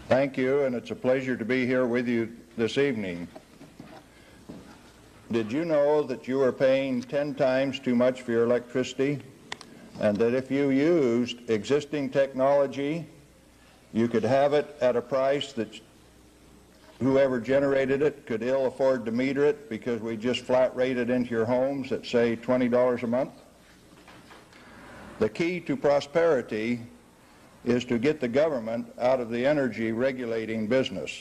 Thank you, and it's a pleasure to be here with you this evening. Did you know that you are paying 10 times too much for your electricity, and that if you used existing technology, you could have it at a price that whoever generated it could ill afford to meter it because we just flat rate it into your homes at, say, $20 a month? The key to prosperity is to get the government out of the energy regulating business.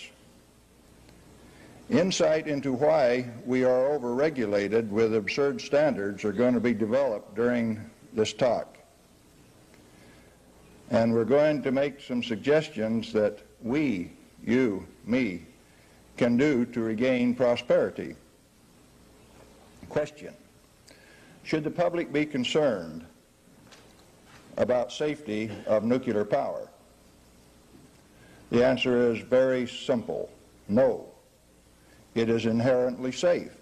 Insight into why we are over-regulated with absurd standards are going to be developed during this talk. And we're going to make some suggestions that we, you, me, can do to regain prosperity. Question: should the public be concerned about safety of nuclear power? The answer is very simple: no. It is inherently safe.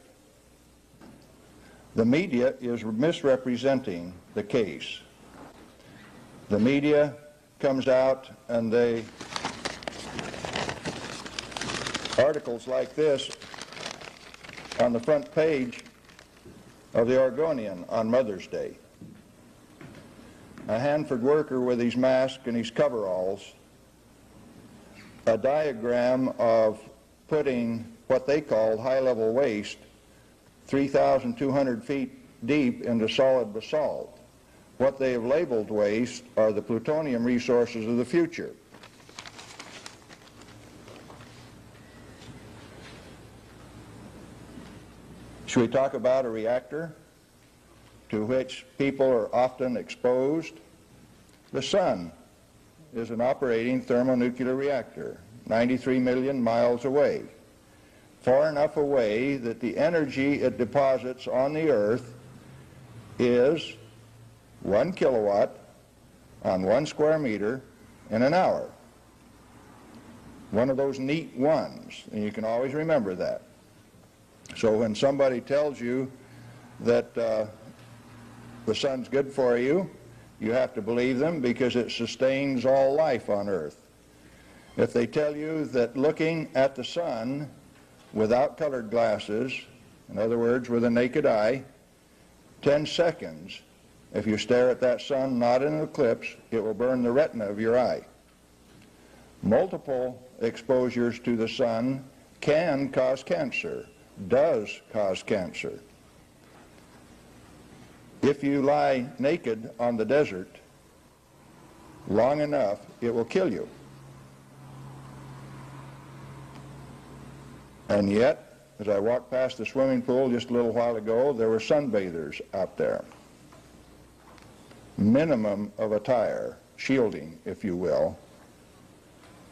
The media is misrepresenting the case. The media comes out and articles like this on the front page of the Oregonian on Mother's Day. A Hanford worker with his mask and his coveralls, a diagram of putting what they called high-level waste 3,200 feet deep into solid basalt. What they have labeled waste are the plutonium resources of the future. Should we talk about a reactor to which people are often exposed? The sun is an operating thermonuclear reactor, 93 million miles away, far enough away that the energy it deposits on the Earth is 1 kilowatt on 1 square meter in an hour. One of those neat ones, and you can always remember that. So when somebody tells you that the sun's good for you, you have to believe them because it sustains all life on Earth. If they tell you that looking at the sun without colored glasses, in other words, with a naked eye, 10 seconds, if you stare at that sun not in an eclipse, it will burn the retina of your eye. Multiple exposures to the sun can cause cancer, does cause cancer. If you lie naked on the desert long enough, it will kill you. And yet, as I walked past the swimming pool just a little while ago, there were sunbathers out there. Minimum of attire, shielding, if you will,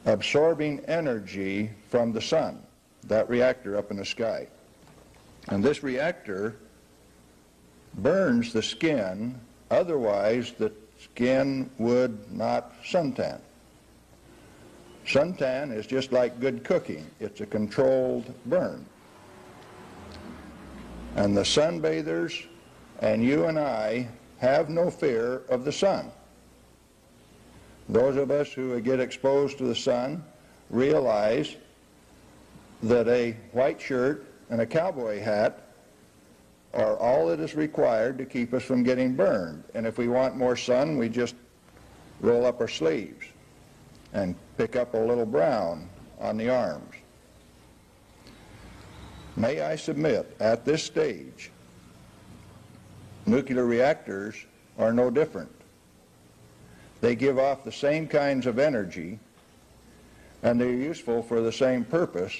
absorbing energy from the sun, that reactor up in the sky. And this reactor burns the skin, otherwise the skin would not suntan. Suntan is just like good cooking. It's a controlled burn. And the sunbathers and you and I have no fear of the sun. Those of us who get exposed to the sun realize that a white shirt and a cowboy hat are all that is required to keep us from getting burned. And if we want more sun, we just roll up our sleeves and pick up a little brown on the arms. May I submit, at this stage, nuclear reactors are no different. They give off the same kinds of energy, and they're useful for the same purpose.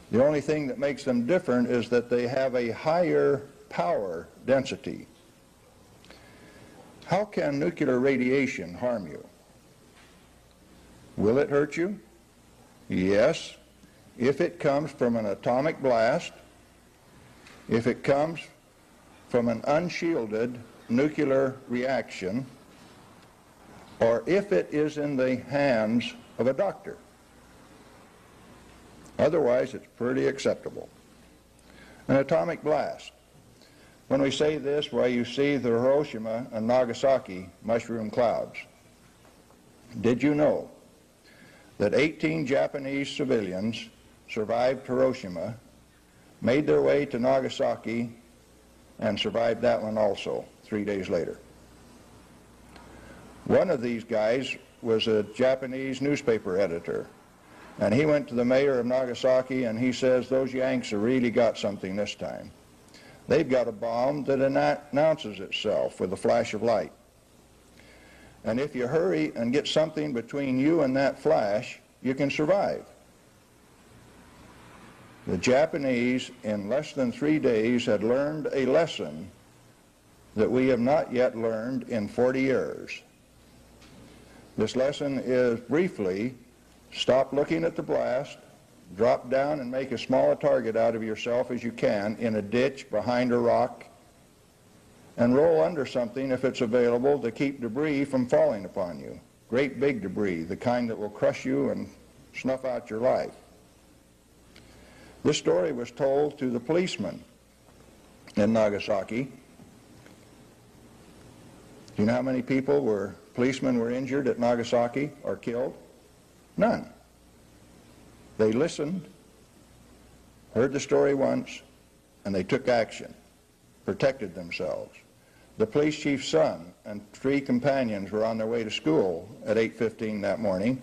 The only thing that makes them different is that they have a higher power density. How can nuclear radiation harm you? Will it hurt you? Yes, if it comes from an atomic blast, if it comes from an unshielded nuclear reaction, or if it is in the hands of a doctor. Otherwise, it's pretty acceptable. An atomic blast. When we say this, well, you see the Hiroshima and Nagasaki mushroom clouds. Did you know that 18 Japanese civilians survived Hiroshima, made their way to Nagasaki, and survived that one also 3 days later. One of these guys was a Japanese newspaper editor, and he went to the mayor of Nagasaki and he says, those Yanks have really got something this time. They've got a bomb that announces itself with a flash of light. And if you hurry and get something between you and that flash, you can survive. The Japanese, in less than 3 days, had learned a lesson that we have not yet learned in 40 years. This lesson is briefly, stop looking at the blast, drop down and make as small a target out of yourself as you can in a ditch behind a rock, and roll under something if it's available to keep debris from falling upon you. Great big debris, the kind that will crush you and snuff out your life. This story was told to the policemen in Nagasaki. Do you know how many policemen were injured at Nagasaki or killed? None. They listened, heard the story once, and they took action, protected themselves. The police chief's son and 3 companions were on their way to school at 8:15 that morning.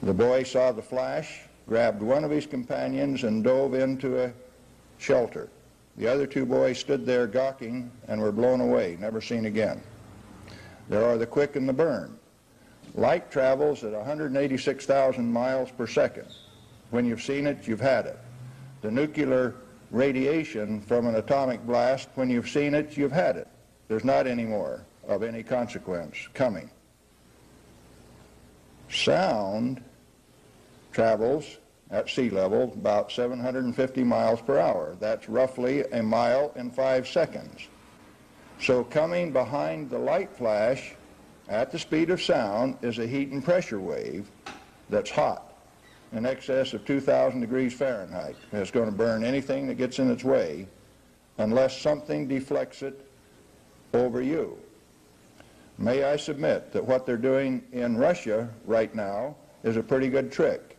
The boy saw the flash, grabbed one of his companions and dove into a shelter. The other 2 boys stood there gawking and were blown away, never seen again. There are the quick and the burn. Light travels at 186,000 miles per second. When you've seen it, you've had it. The nuclear radiation from an atomic blast, when you've seen it, you've had it. There's not any more of any consequence coming. Sound travels at sea level about 750 miles per hour. That's roughly a mile in 5 seconds. So coming behind the light flash at the speed of sound is a heat and pressure wave that's hot, in excess of 2,000 degrees Fahrenheit. And it's going to burn anything that gets in its way unless something deflects it over you. May I submit that what they're doing in Russia right now is a pretty good trick.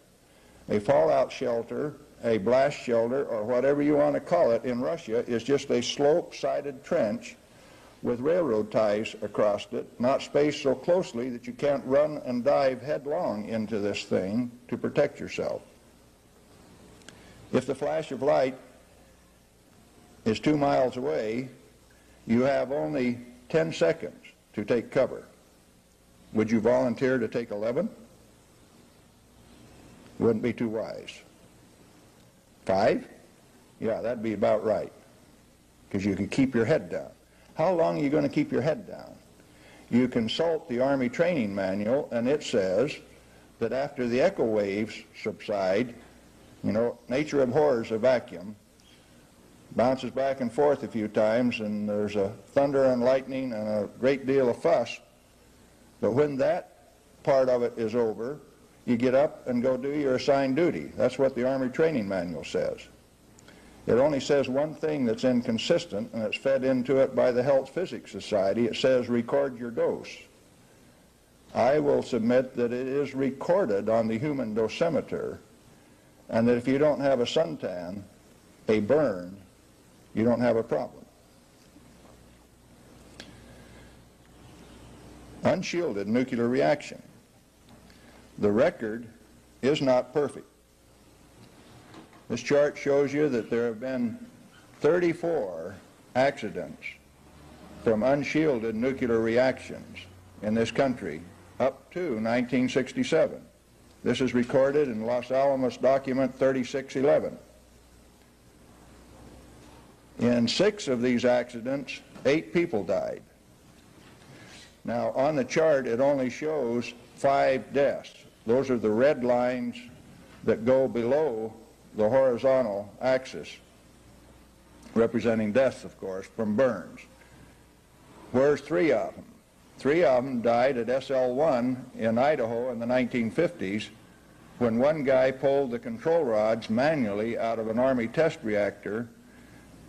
A fallout shelter, a blast shelter, or whatever you want to call it in Russia is just a slope-sided trench with railroad ties across it, not spaced so closely that you can't run and dive headlong into this thing to protect yourself. If the flash of light is 2 miles away, you have only 10 seconds to take cover. Would you volunteer to take 11? Wouldn't be too wise. 5? Yeah, that'd be about right, because you can keep your head down. How long are you going to keep your head down? You consult the Army training manual, and it says that after the echo waves subside, you know, nature abhors a vacuum, bounces back and forth a few times, and there's a thunder and lightning and a great deal of fuss. But when that part of it is over, you get up and go do your assigned duty. That's what the Army training manual says. It only says one thing that's inconsistent, and it's fed into it by the Health Physics Society. It says record your dose. I will submit that it is recorded on the human dosimeter, and that if you don't have a suntan, a burn, you don't have a problem. Unshielded nuclear reaction. The record is not perfect. This chart shows you that there have been 34 accidents from unshielded nuclear reactions in this country up to 1967. This is recorded in Los Alamos document 3611. In 6 of these accidents, 8 people died. Now, on the chart, it only shows 5 deaths. Those are the red lines that go below the horizontal axis, representing deaths, of course, from burns. Where's 3 of them? 3 of them died at SL1 in Idaho in the 1950s when one guy pulled the control rods manually out of an Army test reactor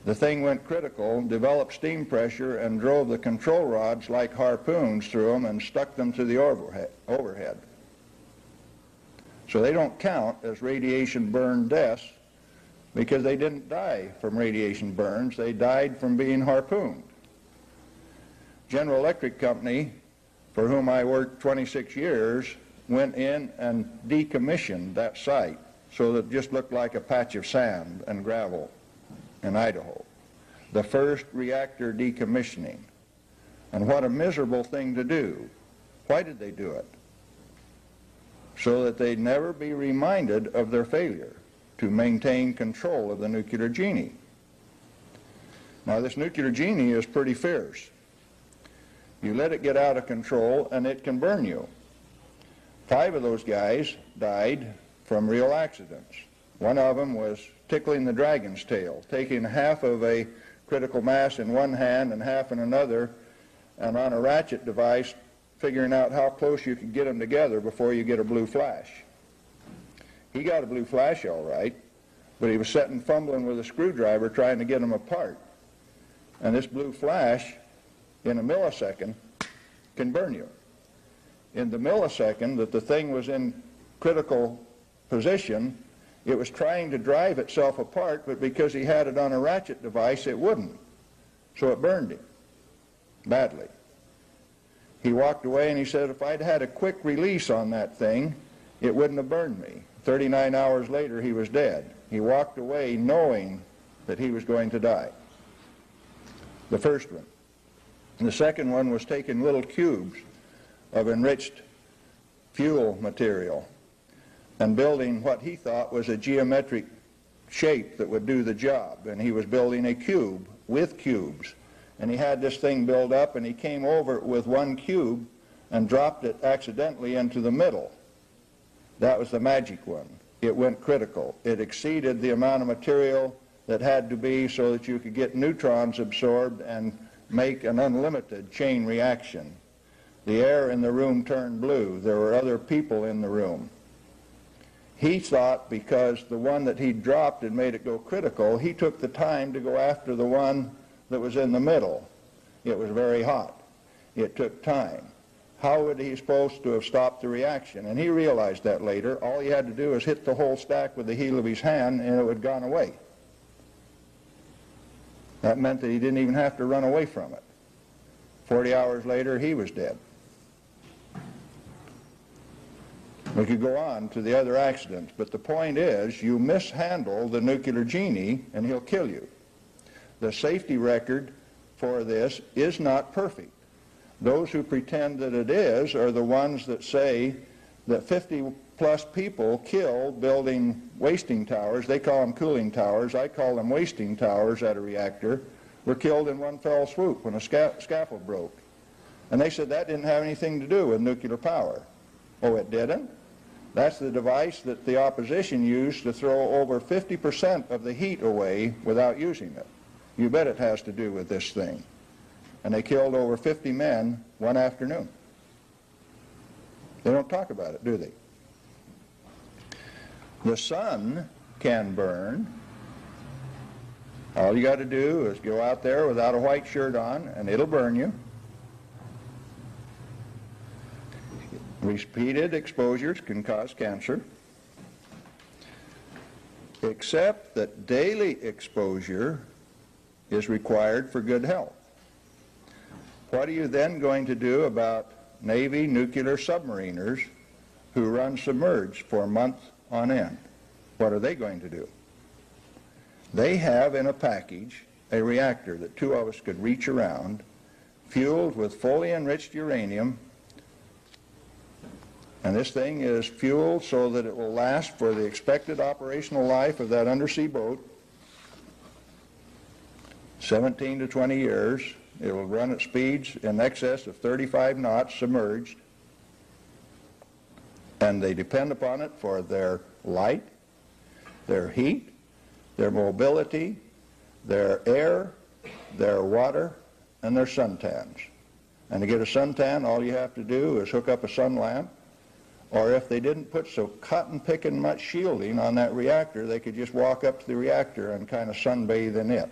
the thing went critical, developed steam pressure, and drove the control rods like harpoons through them and stuck them to the overhead. So they don't count as radiation burn deaths because they didn't die from radiation burns. They died from being harpooned. General Electric Company, for whom I worked 26 years, went in and decommissioned that site so that it just looked like a patch of sand and gravel in Idaho. The first reactor decommissioning. And what a miserable thing to do. Why did they do it? So that they'd never be reminded of their failure to maintain control of the nuclear genie. Now, this nuclear genie is pretty fierce. You let it get out of control and it can burn you. 5 of those guys died from real accidents. One of them was tickling the dragon's tail, taking half of a critical mass in one hand and half in another, and on a ratchet device figuring out how close you could get them together before you get a blue flash. He got a blue flash all right, but he was sitting fumbling with a screwdriver trying to get them apart. And this blue flash, in a millisecond, can burn you. In the millisecond that the thing was in critical position, it was trying to drive itself apart, but because he had it on a ratchet device, it wouldn't. So it burned him badly. He walked away and he said, if I'd had a quick release on that thing, it wouldn't have burned me. 39 hours later, he was dead. He walked away knowing that he was going to die. The first one. And the second one was taking little cubes of enriched fuel material and building what he thought was a geometric shape that would do the job. And he was building a cube with cubes. And he had this thing built up, and he came over it with one cube and dropped it accidentally into the middle. That was the magic one. It went critical. It exceeded the amount of material that had to be so that you could get neutrons absorbed and make an unlimited chain reaction. The air in the room turned blue. There were other people in the room. He thought because the one that he dropped had made it go critical, he took the time to go after the one that was in the middle. It was very hot. It took time. How would he supposed to have stopped the reaction? And he realized that later. All he had to do was hit the whole stack with the heel of his hand and it would have gone away. That meant that he didn't even have to run away from it. 40 hours later, he was dead. We could go on to the other accidents, but the point is you mishandle the nuclear genie and he'll kill you. The safety record for this is not perfect. Those who pretend that it is are the ones that say that 50-plus people killed building wasting towers. They call them cooling towers. I call them wasting towers at a reactor. Were killed in one fell swoop when a scaffold broke. And they said that didn't have anything to do with nuclear power. Oh, it didn't? That's the device that the opposition used to throw over 50% of the heat away without using it. You bet it has to do with this thing. And they killed over 50 men one afternoon. They don't talk about it, do they? The sun can burn. All you got to do is go out there without a white shirt on, and it'll burn you. Repeated exposures can cause cancer, except that daily exposure is required for good health. What are you then going to do about Navy nuclear submariners who run submerged for months on end? What are they going to do? They have in a package a reactor that 2 of us could reach around, fueled with fully enriched uranium, and this thing is fueled so that it will last for the expected operational life of that undersea boat 17 to 20 years. It will run at speeds in excess of 35 knots submerged, and they depend upon it for their light, their heat, their mobility, their air, their water, and their suntans. And to get a suntan, all you have to do is hook up a sun lamp, or if they didn't put so cotton-picking much shielding on that reactor, they could just walk up to the reactor and kind of sunbathe in it.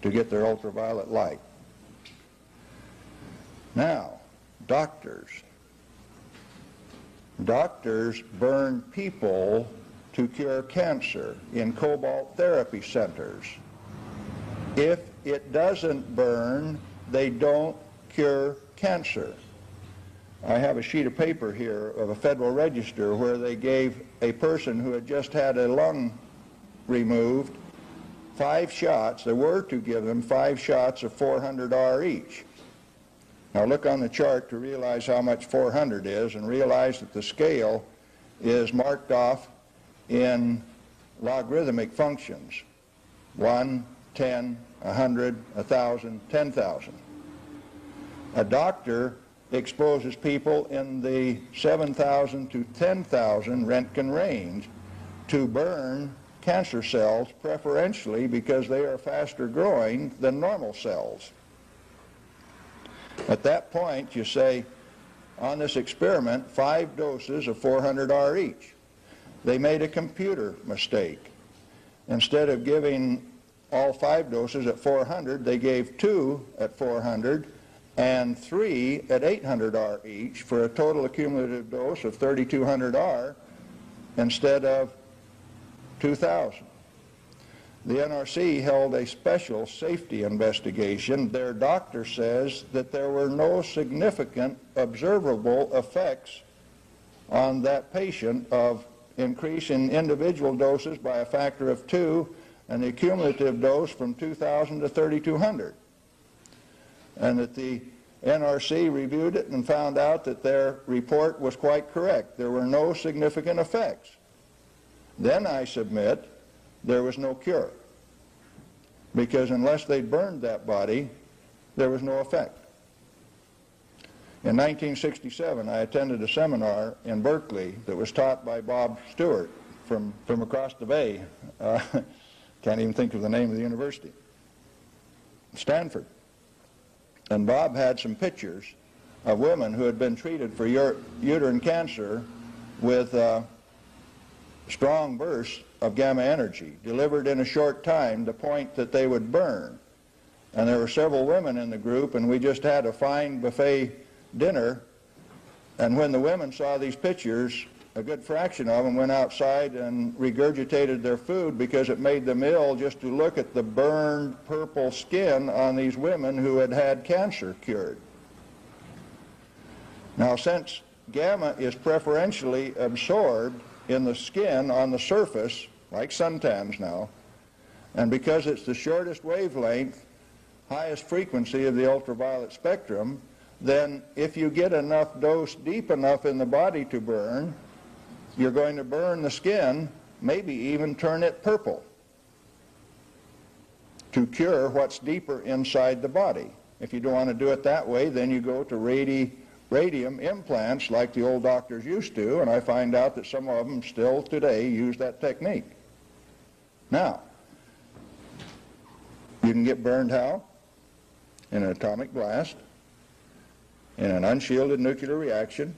to get their ultraviolet light. Now, doctors. Doctors burn people to cure cancer in cobalt therapy centers. If it doesn't burn, they don't cure cancer. I have a sheet of paper here of a Federal Register where they gave a person who had just had a lung removed 5 shots. They were to give them 5 shots of 400 R each. Now look on the chart to realize how much 400 is, and realize that the scale is marked off in logarithmic functions. 1, 10, 100, 1,000, 10,000. A doctor exposes people in the 7,000 to 10,000 Röntgen range to burn cancer cells, preferentially because they are faster growing than normal cells. At that point, you say, on this experiment, 5 doses of 400 R each. They made a computer mistake. Instead of giving all 5 doses at 400, they gave 2 at 400 and 3 at 800 R each, for a total accumulative dose of 3,200 R instead of 2,000. The NRC held a special safety investigation. Their doctor says that there were no significant observable effects on that patient of increase in individual doses by a factor of 2 and the cumulative dose from 2,000 to 3,200. And that the NRC reviewed it and found out that their report was quite correct. There were no significant effects. Then I submit there was no cure, because unless they burned that body, there was no effect. In 1967, I attended a seminar in Berkeley that was taught by Bob Stewart from across the bay. Can't even think of the name of the university. Stanford. And Bob had some pictures of women who had been treated for uterine cancer with strong bursts of gamma energy delivered in a short time, to the point that they would burn. And there were several women in the group, and we just had a fine buffet dinner. And when the women saw these pictures, a good fraction of them went outside and regurgitated their food, because it made them ill just to look at the burned purple skin on these women who had had cancer cured. Now, since gamma is preferentially absorbed in the skin on the surface, like suntans now, and because it's the shortest wavelength, highest frequency of the ultraviolet spectrum, then if you get enough dose deep enough in the body to burn, you're going to burn the skin, maybe even turn it purple, to cure what's deeper inside the body. If you don't want to do it that way, then you go to radium implants like the old doctors used to, and I find out that some of them still today use that technique. Now, you can get burned how? In an atomic blast, in an unshielded nuclear reaction,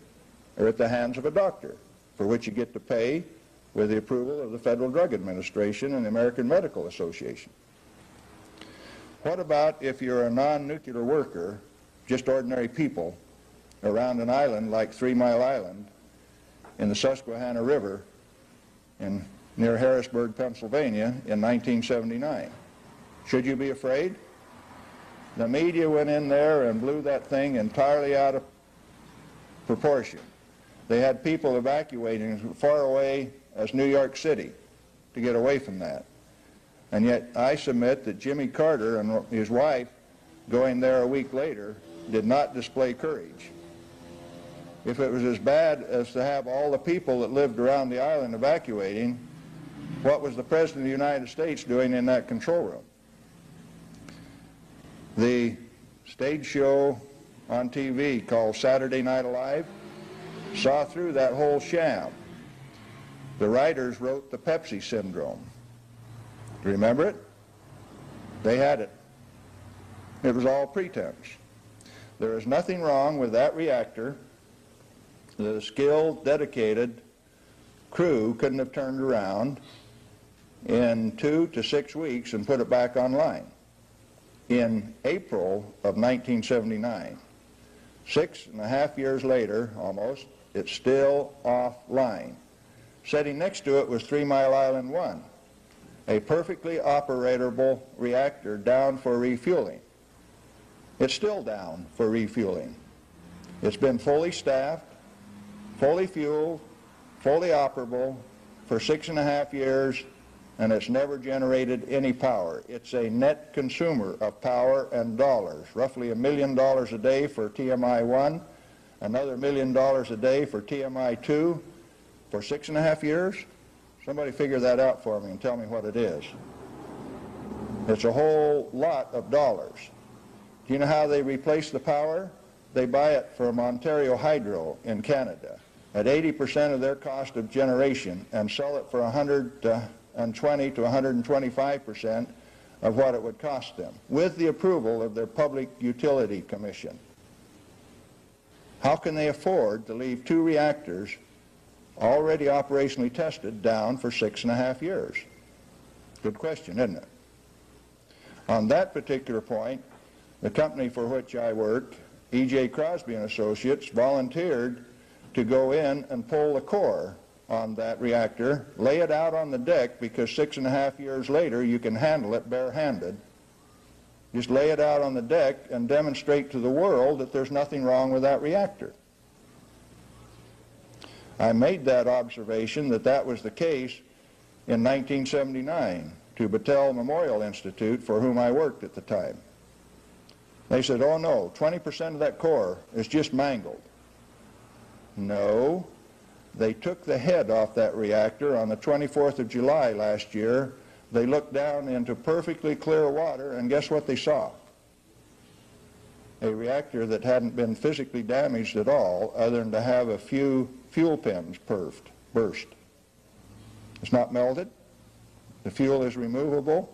or at the hands of a doctor, for which you get to pay with the approval of the Federal Drug Administration and the American Medical Association. What about if you're a non-nuclear worker, just ordinary people, around an island like 3 Mile Island in the Susquehanna River near Harrisburg, Pennsylvania in 1979? Should you be afraid? The media went in there and blew that thing entirely out of proportion. They had people evacuating as far away as New York City to get away from that. And yet I submit that Jimmy Carter and his wife, going there a week later, did not display courage. If it was as bad as to have all the people that lived around the island evacuating, what was the President of the United States doing in that control room? The stage show on TV called Saturday Night Live saw through that whole sham. The writers wrote the Pepsi syndrome. Do you remember it? They had it. It was all pretense. There is nothing wrong with that reactor that a skilled, dedicated crew couldn't have turned around in 2 to 6 weeks and put it back online. in April of 1979. 6.5 years later, almost, it's still offline. Sitting next to it was 3 Mile Island 1, a perfectly operable reactor down for refueling. It's still down for refueling. It's been fully staffed, fully fueled, fully operable for 6.5 years, and it's never generated any power. It's a net consumer of power and dollars, roughly $1 million a day for TMI-1, another $1 million a day for TMI-2 for 6.5 years. Somebody figure that out for me and tell me what it is. It's a whole lot of dollars. Do you know how they replace the power? They buy it from Ontario Hydro in Canada at 80% of their cost of generation and sell it for 120 to 125% of what it would cost them, with the approval of their Public Utility Commission. How can they afford to leave 2 reactors already operationally tested down for 6.5 years? Good question, isn't it? On that particular point, the company for which I work, E.J. Crosby and Associates, volunteered to go in and pull the core on that reactor, lay it out on the deck, because 6.5 years later you can handle it barehanded. Just lay it out on the deck and demonstrate to the world that there's nothing wrong with that reactor. I made that observation that that was the case in 1979 to Battelle Memorial Institute, for whom I worked at the time. They said, oh no, 20% of that core is just mangled. No, they took the head off that reactor on the 24th of July last year. They looked down into perfectly clear water, and guess what they saw? A reactor that hadn't been physically damaged at all, other than to have a few fuel pins burst. It's not melted. The fuel is removable.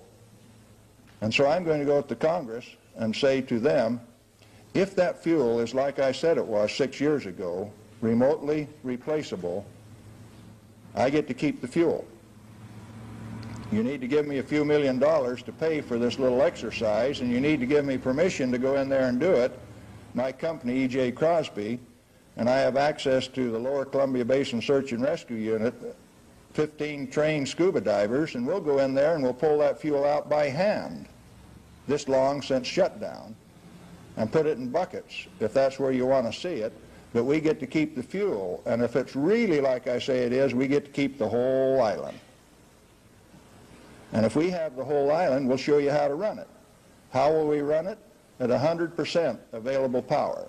And so I'm going to go to Congress and say to them, if that fuel is like I said it was 6 years ago, remotely replaceable, I get to keep the fuel. You need to give me a few $1 million to pay for this little exercise, and you need to give me permission to go in there and do it. My company, E.J. Crosby, and I have access to the Lower Columbia Basin Search and Rescue Unit, 15 trained scuba divers, and we'll go in there and we'll pull that fuel out by hand, this long since shutdown, and put it in buckets, if that's where you want to see it. But we get to keep the fuel, and if it's really like I say it is, we get to keep the whole island. And if we have the whole island, we'll show you how to run it. How will we run it? At 100% available power.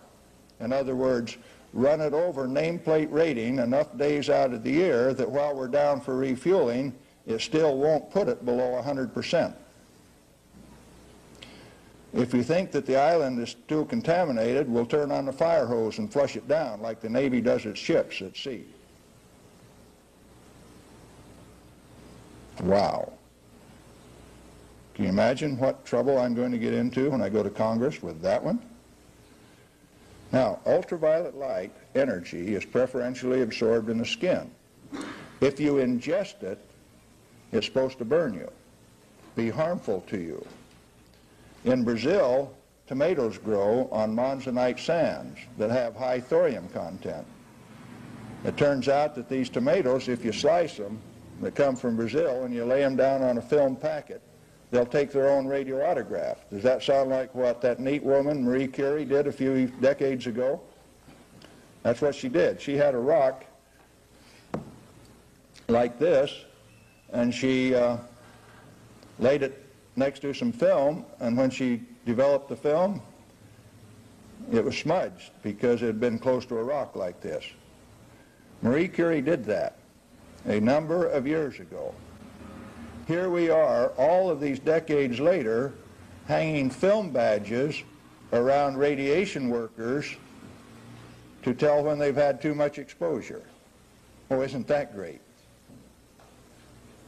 In other words, run it over nameplate rating enough days out of the year that while we're down for refueling, it still won't put it below 100%. If you think that the island is too contaminated, we'll turn on the fire hose and flush it down like the Navy does its ships at sea. Wow. Can you imagine what trouble I'm going to get into when I go to Congress with that one? Now, ultraviolet light energy is preferentially absorbed in the skin. If you ingest it, it's supposed to burn you, be harmful to you. In Brazil, tomatoes grow on monzonite sands that have high thorium content. It turns out that these tomatoes, if you slice them, that come from Brazil, and you lay them down on a film packet, they'll take their own radioautograph. Does that sound like what that neat woman, Marie Curie, did a few decades ago? That's what she did. She had a rock like this, and she laid it next to some film, and when she developed the film, it was smudged because it had been close to a rock like this. Marie Curie did that a number of years ago. Here we are, all of these decades later, hanging film badges around radiation workers to tell when they've had too much exposure. Oh, isn't that great?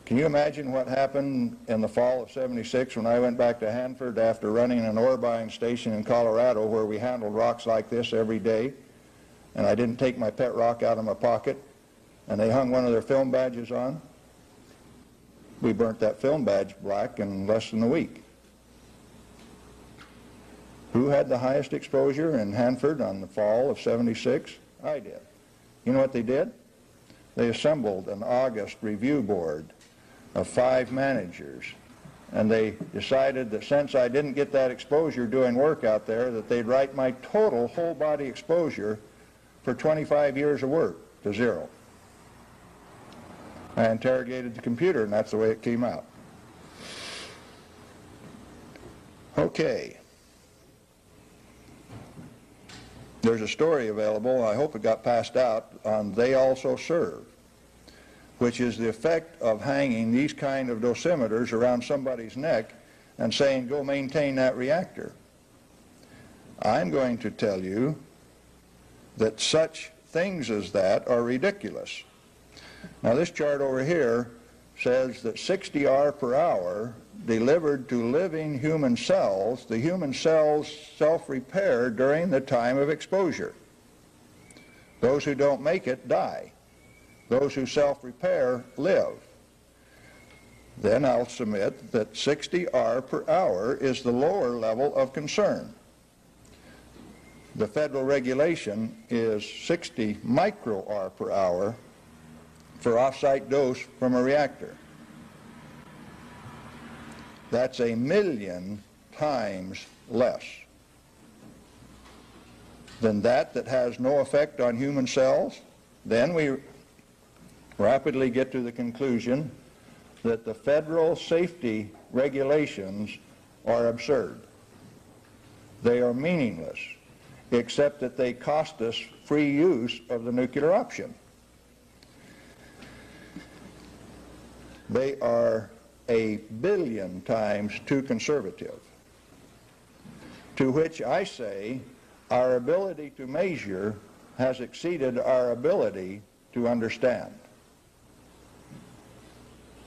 Can you imagine what happened in the fall of '76 when I went back to Hanford after running an ore buying station in Colorado where we handled rocks like this every day, and I didn't take my pet rock out of my pocket, and they hung one of their film badges on? We burnt that film badge black in less than a week. Who had the highest exposure in Hanford on the fall of '76? I did. You know what they did? They assembled an August review board of 5 managers, and they decided that since I didn't get that exposure doing work out there, that they'd write my total whole body exposure for 25 years of work to 0. I interrogated the computer, and that's the way it came out. Okay. There's a story available, I hope it got passed out, on They Also Serve, which is the effect of hanging these kind of dosimeters around somebody's neck and saying, go maintain that reactor. I'm going to tell you that such things as that are ridiculous. Now this chart over here says that 60 R per hour delivered to living human cells, the human cells self-repair during the time of exposure. Those who don't make it die. Those who self-repair live. Then I'll submit that 60 R per hour is the lower level of concern. The federal regulation is 60 micro R per hour for off-site dose from a reactor. That's 1,000,000 times less than that has no effect on human cells. Then we rapidly get to the conclusion that the federal safety regulations are absurd. They are meaningless, except that they cost us free use of the nuclear option. They are 1,000,000,000 times too conservative, to which I say our ability to measure has exceeded our ability to understand.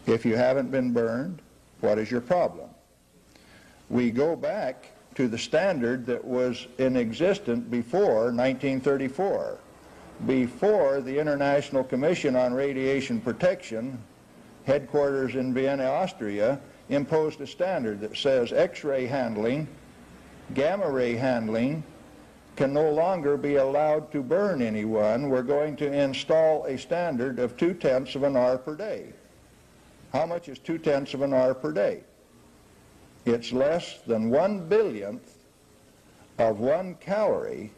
If you haven't been burned, what is your problem? We go back to the standard that was in existence before 1934, before the International Commission on Radiation Protection, headquarters in Vienna, Austria, imposed a standard that says X-ray handling, gamma ray handling can no longer be allowed to burn anyone. We're going to install a standard of 0.2 of an R per day. How much is 0.2 of an R per day? It's less than 1/10000000th of 1 calorie,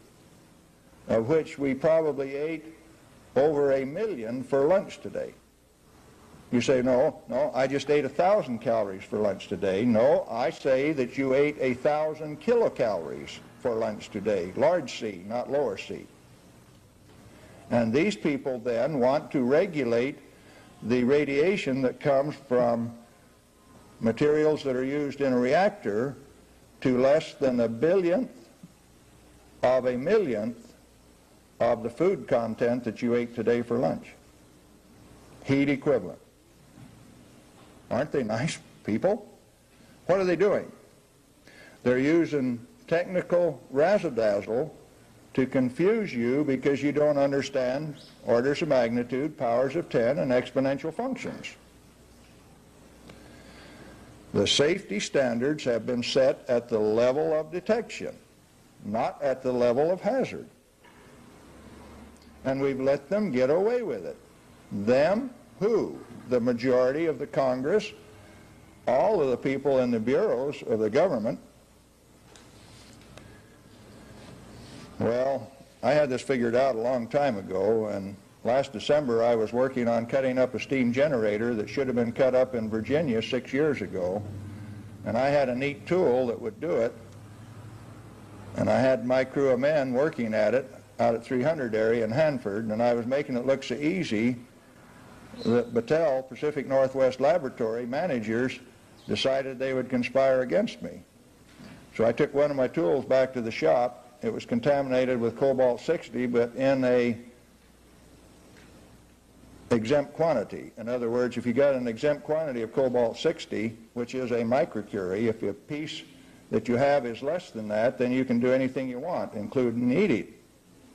of which we probably ate over 1,000,000 for lunch today. You say, no, I just ate 1,000 calories for lunch today. No, I say that you ate 1,000 kilocalories for lunch today. Large C, not lower C. And these people then want to regulate the radiation that comes from materials that are used in a reactor to less than 1/10000000th of 1,000,000th of the food content that you ate today for lunch. Heat equivalent. Aren't they nice people? What are they doing? They're using technical razzle-dazzle to confuse you because you don't understand orders of magnitude, powers of 10, and exponential functions. The safety standards have been set at the level of detection, not at the level of hazard. And we've let them get away with it. Them, who? The majority of the Congress, all of the people in the bureaus of the government. Well, I had this figured out a long time ago, and last December I was working on cutting up a steam generator that should have been cut up in Virginia 6 years ago, and I had a neat tool that would do it, and I had my crew of men working at it out at 300 area in Hanford, and I was making it look so easy that Battelle, Pacific Northwest Laboratory managers, decided they would conspire against me. So I took one of my tools back to the shop. It was contaminated with cobalt-60, but in a exempt quantity. In other words, if you got an exempt quantity of cobalt-60, which is a microcurie, if a piece that you have is less than that, then you can do anything you want, including eat it.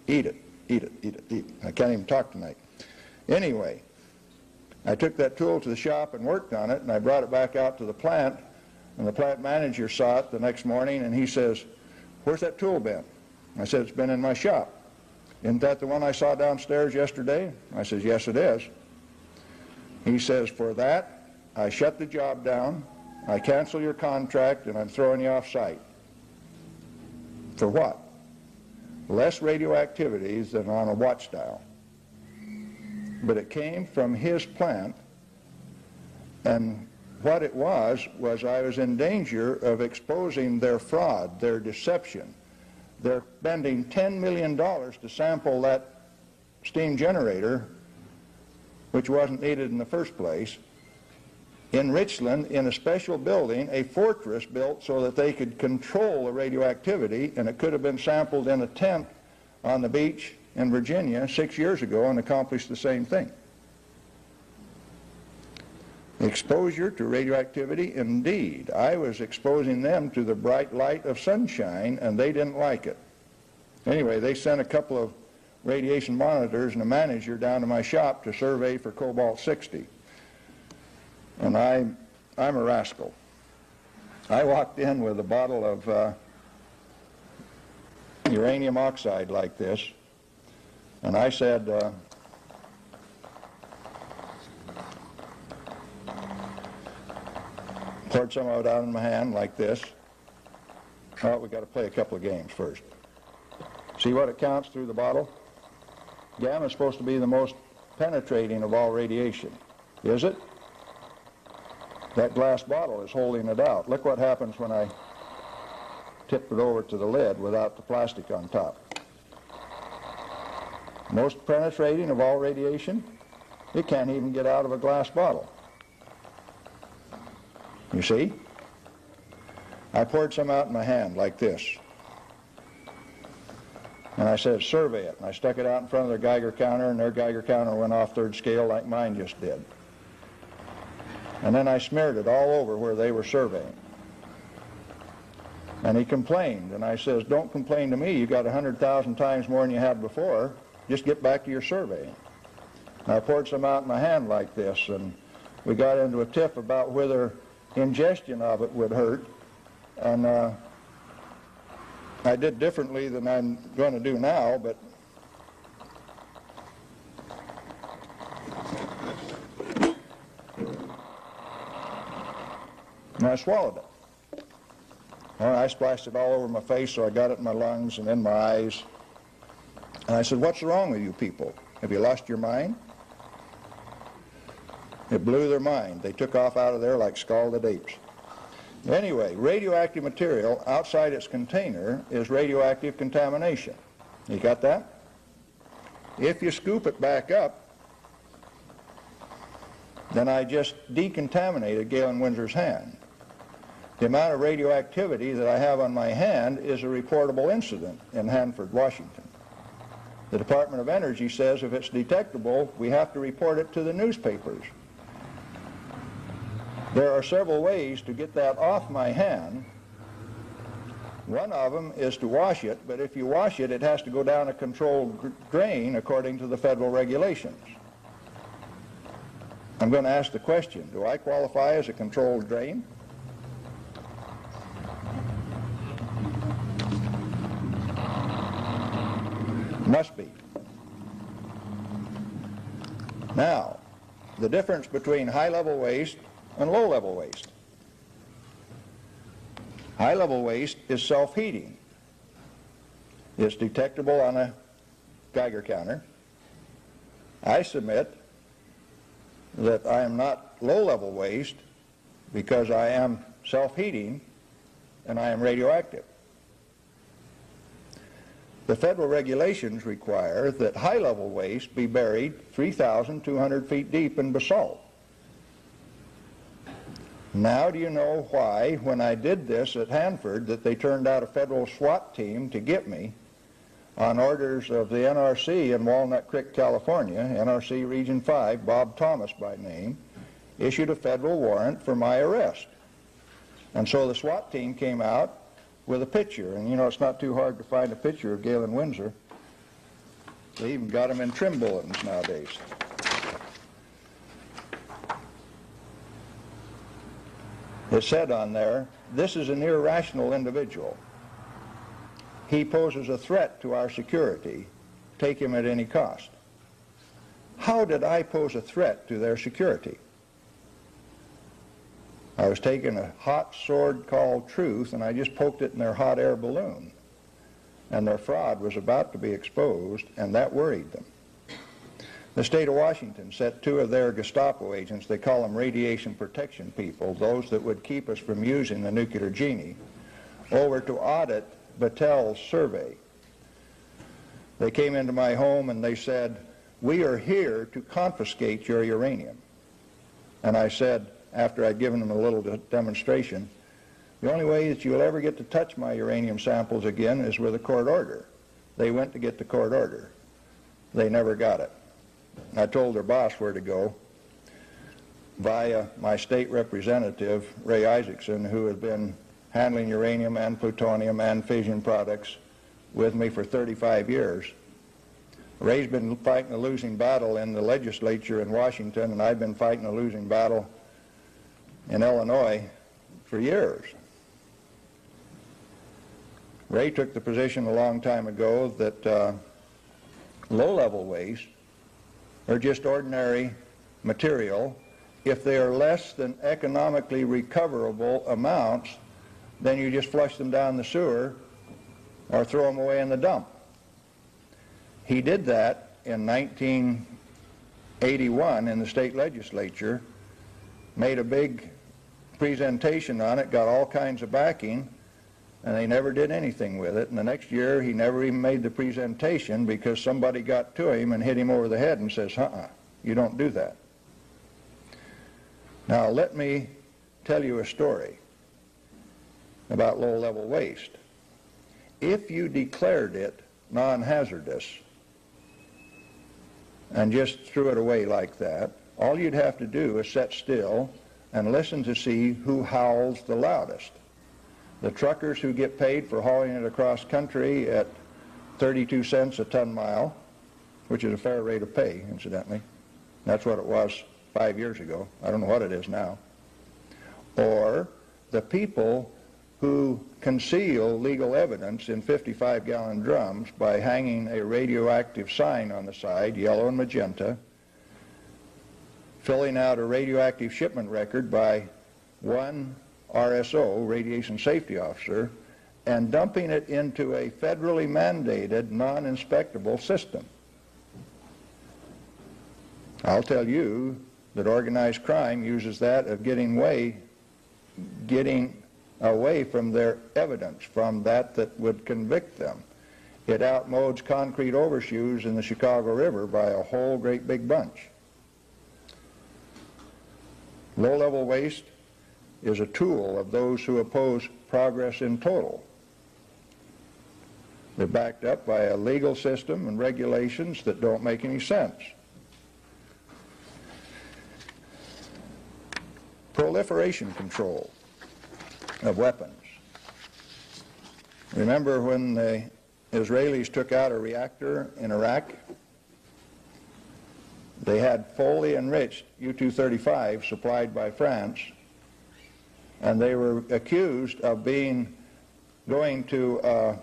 Eat it, eat it, eat it, eat it. I can't even talk tonight. Anyway, I took that tool to the shop and worked on it, and I brought it back out to the plant, and the plant manager saw it the next morning, and he says, "Where's that tool been?" I said, "It's been in my shop." "Isn't that the one I saw downstairs yesterday?" I says, "Yes, it is." He says, "For that, I shut the job down, I cancel your contract, and I'm throwing you off site." For what? Less radioactivity than on a watch dial. But it came from his plant, and what it was I was in danger of exposing their fraud, their deception. They're spending $10 million to sample that steam generator, which wasn't needed in the first place, in Richland, in a special building, a fortress built so that they could control the radioactivity, and it could have been sampled in a tent on the beach in Virginia 6 years ago and accomplished the same thing. Exposure to radioactivity, indeed. I was exposing them to the bright light of sunshine, and they didn't like it. Anyway, they sent a couple of radiation monitors and a manager down to my shop to survey for cobalt-60. And I'm a rascal. I walked in with a bottle of uranium oxide like this, and I said, poured some of it out in my hand like this. Well, we got to play a couple of games first. See what it counts through the bottle? Gamma is supposed to be the most penetrating of all radiation. Is it? That glass bottle is holding it out. Look what happens when I tip it over to the lid without the plastic on top. Most penetrating of all radiation, it can't even get out of a glass bottle. You see? I poured some out in my hand like this. And I said, "Survey it." And I stuck it out in front of their Geiger counter, and their Geiger counter went off third scale like mine just did. And then I smeared it all over where they were surveying. And he complained, and I says, "Don't complain to me. You got 100,000 times more than you had before. Just get back to your surveying." And I poured some out in my hand like this, and we got into a tiff about whether ingestion of it would hurt, and I did differently than I'm going to do now, but and I swallowed it. Well, I splashed it all over my face, so I got it in my lungs and in my eyes. And I said, "What's wrong with you people? Have you lost your mind?" It blew their mind. They took off out of there like scalded apes. Anyway, radioactive material outside its container is radioactive contamination. You got that? If you scoop it back up, then I just decontaminated Galen Winsor's hand. The amount of radioactivity that I have on my hand is a reportable incident in Hanford, Washington. The Department of Energy says if it's detectable, we have to report it to the newspapers. There are several ways to get that off my hand. One of them is to wash it, but if you wash it, it has to go down a controlled drain according to the federal regulations. I'm going to ask the question, do I qualify as a controlled drain? Must be. Now, the difference between high-level waste and low-level waste. High-level waste is self-heating. It's detectable on a Geiger counter. I submit that I am not low-level waste because I am self-heating and I am radioactive. The federal regulations require that high-level waste be buried 3,200 feet deep in basalt. Now do you know why, when I did this at Hanford, that they turned out a federal SWAT team to get me on orders of the NRC in Walnut Creek, California, NRC Region 5, Bob Thomas by name, issued a federal warrant for my arrest. And so the SWAT team came out with a picture, and you know it's not too hard to find a picture of Galen Windsor. They even got them in trim bulletins nowadays. It said on there, "This is an irrational individual." He poses a threat to our security. Take him at any cost. How did I pose a threat to their security? I was taking a hot sword called truth, and I just poked it in their hot air balloon. And their fraud was about to be exposed, and that worried them. The state of Washington sent 2 of their Gestapo agents, they call them radiation protection people, those that would keep us from using the nuclear genie, over to audit Battelle's survey. They came into my home and they said, "We are here to confiscate your uranium." And I said, after I'd given them a little demonstration, "The only way that you'll ever get to touch my uranium samples again is with a court order." They went to get the court order. They never got it. I told their boss where to go via my state representative, Ray Isaacson, who had been handling uranium and plutonium and fission products with me for 35 years. Ray's been fighting a losing battle in the legislature in Washington, and I've been fighting a losing battle in Illinois for years. Ray took the position a long time ago that low-level waste are just ordinary material. If they are less than economically recoverable amounts, then you just flush them down the sewer or throw them away in the dump. He did that in 1981 in the state legislature, made a big presentation on it, got all kinds of backing, and they never did anything with it. And the next year he never even made the presentation because somebody got to him and hit him over the head and says, you don't do that. Now let me tell you a story about low-level waste. If you declared it non-hazardous and just threw it away like that, all you'd have to do is sit still and listen to see who howls the loudest. The truckers who get paid for hauling it across country at 32 cents a ton mile, which is a fair rate of pay, incidentally. That's what it was 5 years ago. I don't know what it is now. Or the people who conceal legal evidence in 55-gallon drums by hanging a radioactive sign on the side, yellow and magenta, filling out a radioactive shipment record by one RSO, Radiation Safety Officer, and dumping it into a federally mandated non-inspectable system. I'll tell you that organized crime uses that of getting away from their evidence, from that would convict them. It outmodes concrete overshoes in the Chicago River by a whole great big bunch. Low-level waste is a tool of those who oppose progress in total. They're backed up by a legal system and regulations that don't make any sense. Proliferation control of weapons. Remember when the Israelis took out a reactor in Iraq? They had fully enriched U-235 supplied by France, and they were accused of going to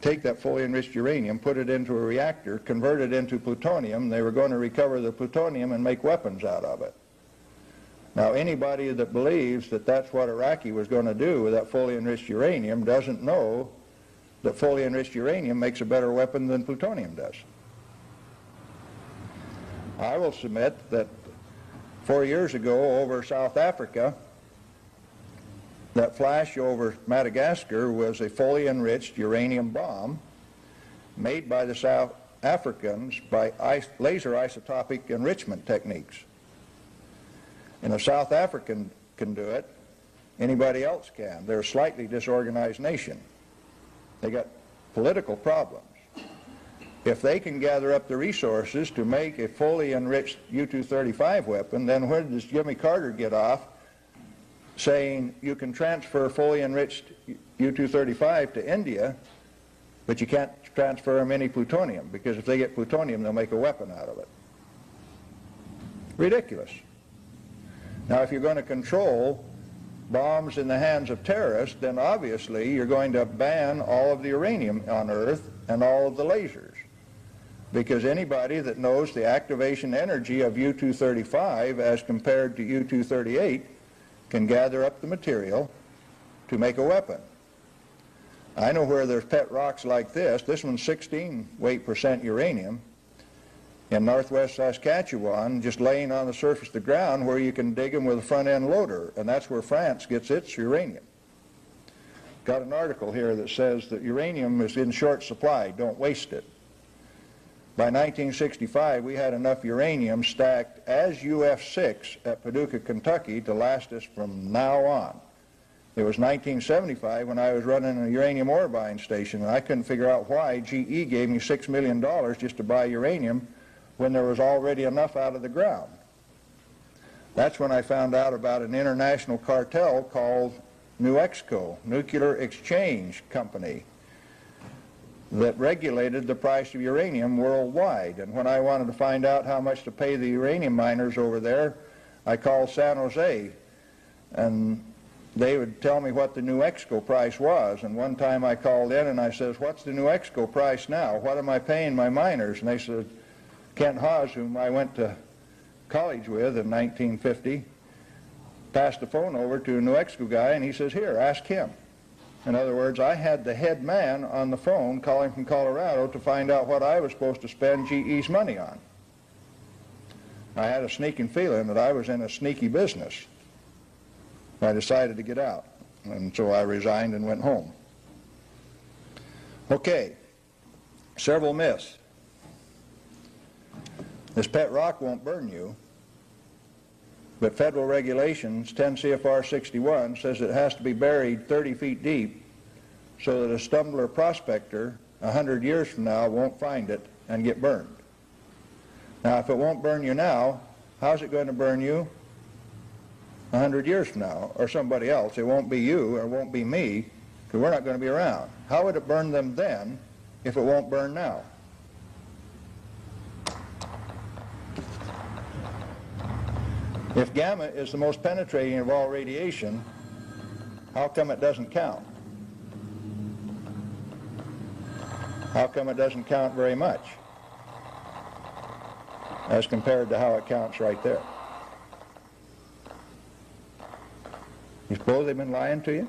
take that fully enriched uranium, put it into a reactor, convert it into plutonium. They were going to recover the plutonium and make weapons out of it. Now, anybody that believes that that's what Iraqi was going to do with that fully enriched uranium doesn't know that fully enriched uranium makes a better weapon than plutonium does. I will submit that 4 years ago over South Africa, that flash over Madagascar was a fully enriched uranium bomb made by the South Africans by laser isotopic enrichment techniques. And if South African can do it, anybody else can. They're a slightly disorganized nation. They got political problems. If they can gather up the resources to make a fully enriched U-235 weapon, then where does Jimmy Carter get off saying you can transfer fully enriched U-235 to India, but you can't transfer them any plutonium, because if they get plutonium, they'll make a weapon out of it? Ridiculous. Now, if you're going to control bombs in the hands of terrorists, then obviously you're going to ban all of the uranium on Earth and all of the lasers. Because anybody that knows the activation energy of U-235 as compared to U-238 can gather up the material to make a weapon. I know where there's pet rocks like this. This one's 16% weight uranium in northwest Saskatchewan, just laying on the surface of the ground where you can dig them with a front-end loader, and that's where France gets its uranium. Got an article here that says that uranium is in short supply, don't waste it. By 1965, we had enough uranium stacked as UF6 at Paducah, Kentucky to last us from now on. It was 1975 when I was running a uranium ore buying station, and I couldn't figure out why GE gave me $6 million just to buy uranium when there was already enough out of the ground. That's when I found out about an international cartel called NUEXCO, Nuclear Exchange Company, that regulated the price of uranium worldwide. And when I wanted to find out how much to pay the uranium miners over there, I called San Jose, and they would tell me what the NUEXCO price was. And one time I called in and I says, what's the NUEXCO price now? What am I paying my miners? And they said, Kent Haas, whom I went to college with in 1950, passed the phone over to a NUEXCO guy, and he says, here, ask him. In other words, I had the head man on the phone calling from Colorado to find out what I was supposed to spend GE's money on. I had a sneaking feeling that I was in a sneaky business. I decided to get out, and so I resigned and went home. Okay, several myths. This pet rock won't burn you, but federal regulations, 10 CFR 61, says it has to be buried 30 feet deep so that a stumbler prospector 100 years from now won't find it and get burned. Now, if it won't burn you now, how's it going to burn you 100 years from now, or somebody else? It won't be you, or it won't be me, because we're not going to be around. How would it burn them then if it won't burn now? If gamma is the most penetrating of all radiation, how come it doesn't count? How come it doesn't count very much as compared to how it counts right there? You suppose they've been lying to you?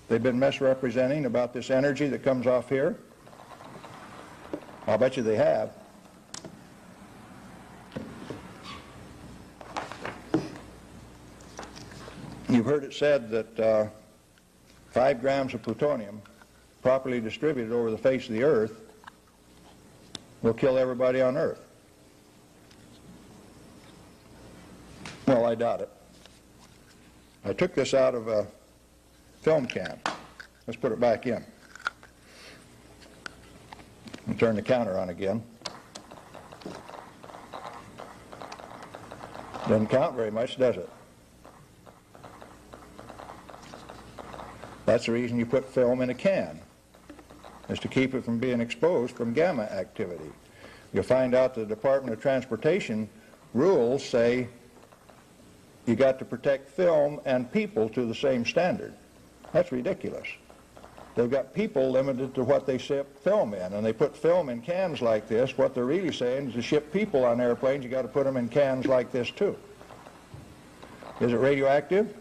They've been misrepresenting about this energy that comes off here? I'll bet you they have. You've heard it said that 5 grams of plutonium, properly distributed over the face of the Earth, will kill everybody on Earth. Well, I doubt it. I took this out of a film can. Let's put it back in. And turn the counter on again. Doesn't count very much, does it? That's the reason you put film in a can, is to keep it from being exposed from gamma activity. You'll find out the Department of Transportation rules say you got to protect film and people to the same standard. That's ridiculous. They've got people limited to what they ship film in, and they put film in cans like this. What they're really saying is to ship people on airplanes, you got to put them in cans like this too. Is it radioactive?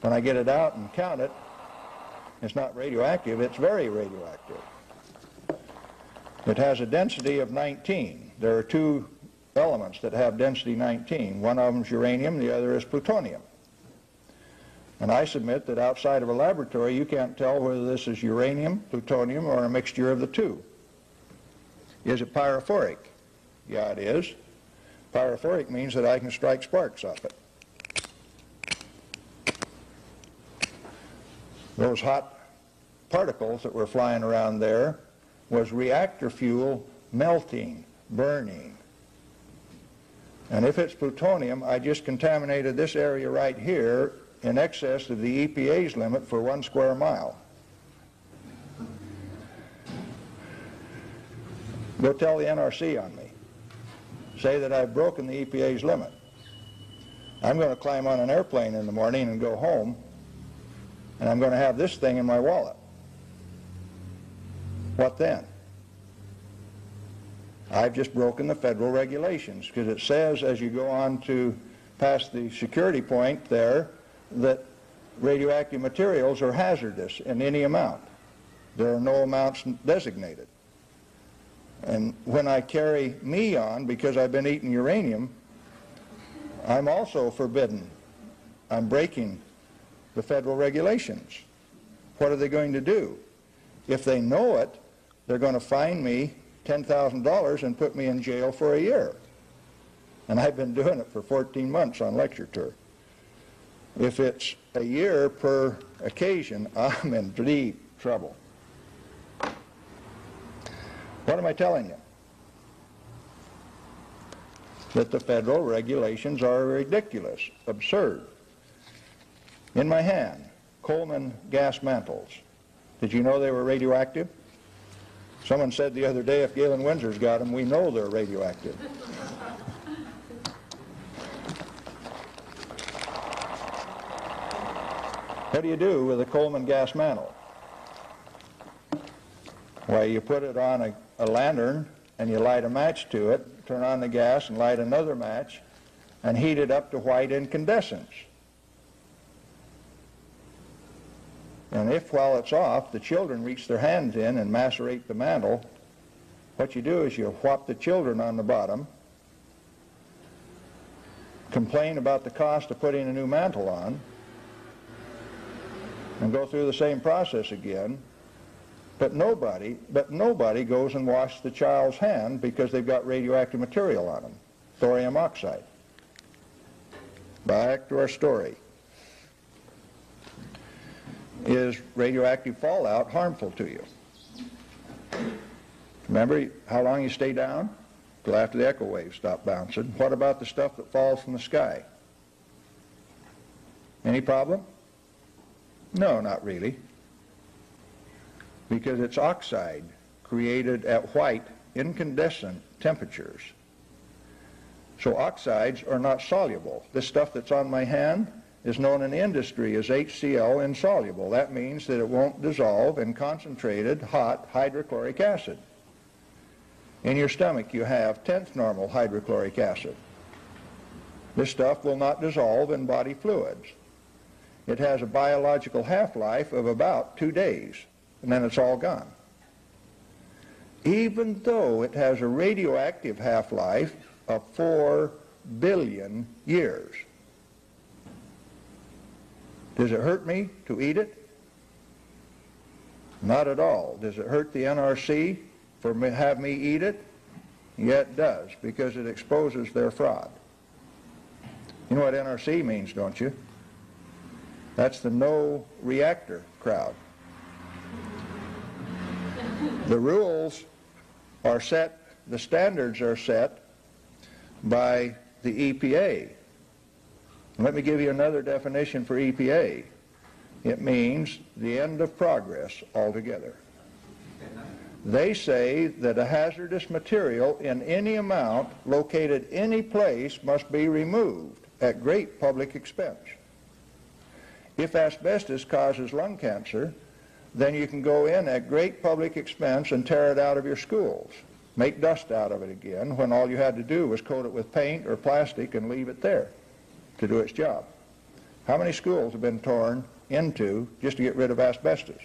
When I get it out and count it, it's not radioactive, it's very radioactive. It has a density of 19. There are 2 elements that have density 19. One of them is uranium, the other is plutonium. And I submit that outside of a laboratory, you can't tell whether this is uranium, plutonium, or a mixture of the 2. Is it pyrophoric? Yeah, it is. Pyrophoric means that I can strike sparks off it. Those hot particles that were flying around there was reactor fuel melting, burning. And if it's plutonium, I just contaminated this area right here in excess of the EPA's limit for 1 square mile. Go tell the NRC on me. Say that I've broken the EPA's limit. I'm going to climb on an airplane in the morning and go home, and I'm going to have this thing in my wallet. What then? I've just broken the federal regulations, because it says as you go on to past the security point there that radioactive materials are hazardous in any amount. There are no amounts designated. And when I carry me on because I've been eating uranium, I'm also forbidden. I'm breaking the federal regulations. What are they going to do? If they know it, they're going to fine me $10,000 and put me in jail for a year. And I've been doing it for 14 months on lecture tour. If it's a year per occasion, I'm in deep trouble. What am I telling you? That the federal regulations are ridiculous, absurd. In my hand, Coleman gas mantles. Did you know they were radioactive? Someone said the other day, if Galen Winsor's got them, we know they're radioactive. What do you do with a Coleman gas mantle? Why, you put it on a lantern and you light a match to it, turn on the gas and light another match, and heat it up to white incandescence. And if, while it's off, the children reach their hands in and macerate the mantle, what you do is you whop the children on the bottom, complain about the cost of putting a new mantle on, and go through the same process again, but nobody goes and washes the child's hand because they've got radioactive material on them, thorium oxide. Back to our story. Is radioactive fallout harmful to you? Remember how long you stay down? Till after the echo waves stop bouncing. What about the stuff that falls from the sky? Any problem? No, not really. Because it's oxide created at white incandescent temperatures. So oxides are not soluble. This stuff that's on my hand is known in the industry as HCl insoluble. That means that it won't dissolve in concentrated hot hydrochloric acid. In your stomach you have 10th normal hydrochloric acid. This stuff will not dissolve in body fluids. It has a biological half-life of about 2 days, and then it's all gone. Even though it has a radioactive half-life of 4 billion years. Does it hurt me to eat it? Not at all. Does it hurt the NRC for have me eat it? Yeah, it does, because it exposes their fraud. You know what NRC means, don't you? That's the no reactor crowd. The rules are set, the standards are set by the EPA. Let me give you another definition for EPA. It means the end of progress altogether. They say that a hazardous material in any amount located any place must be removed at great public expense. If asbestos causes lung cancer, then you can go in at great public expense and tear it out of your schools. Make dust out of it again when all you had to do was coat it with paint or plastic and leave it there to do its job. How many schools have been torn into just to get rid of asbestos?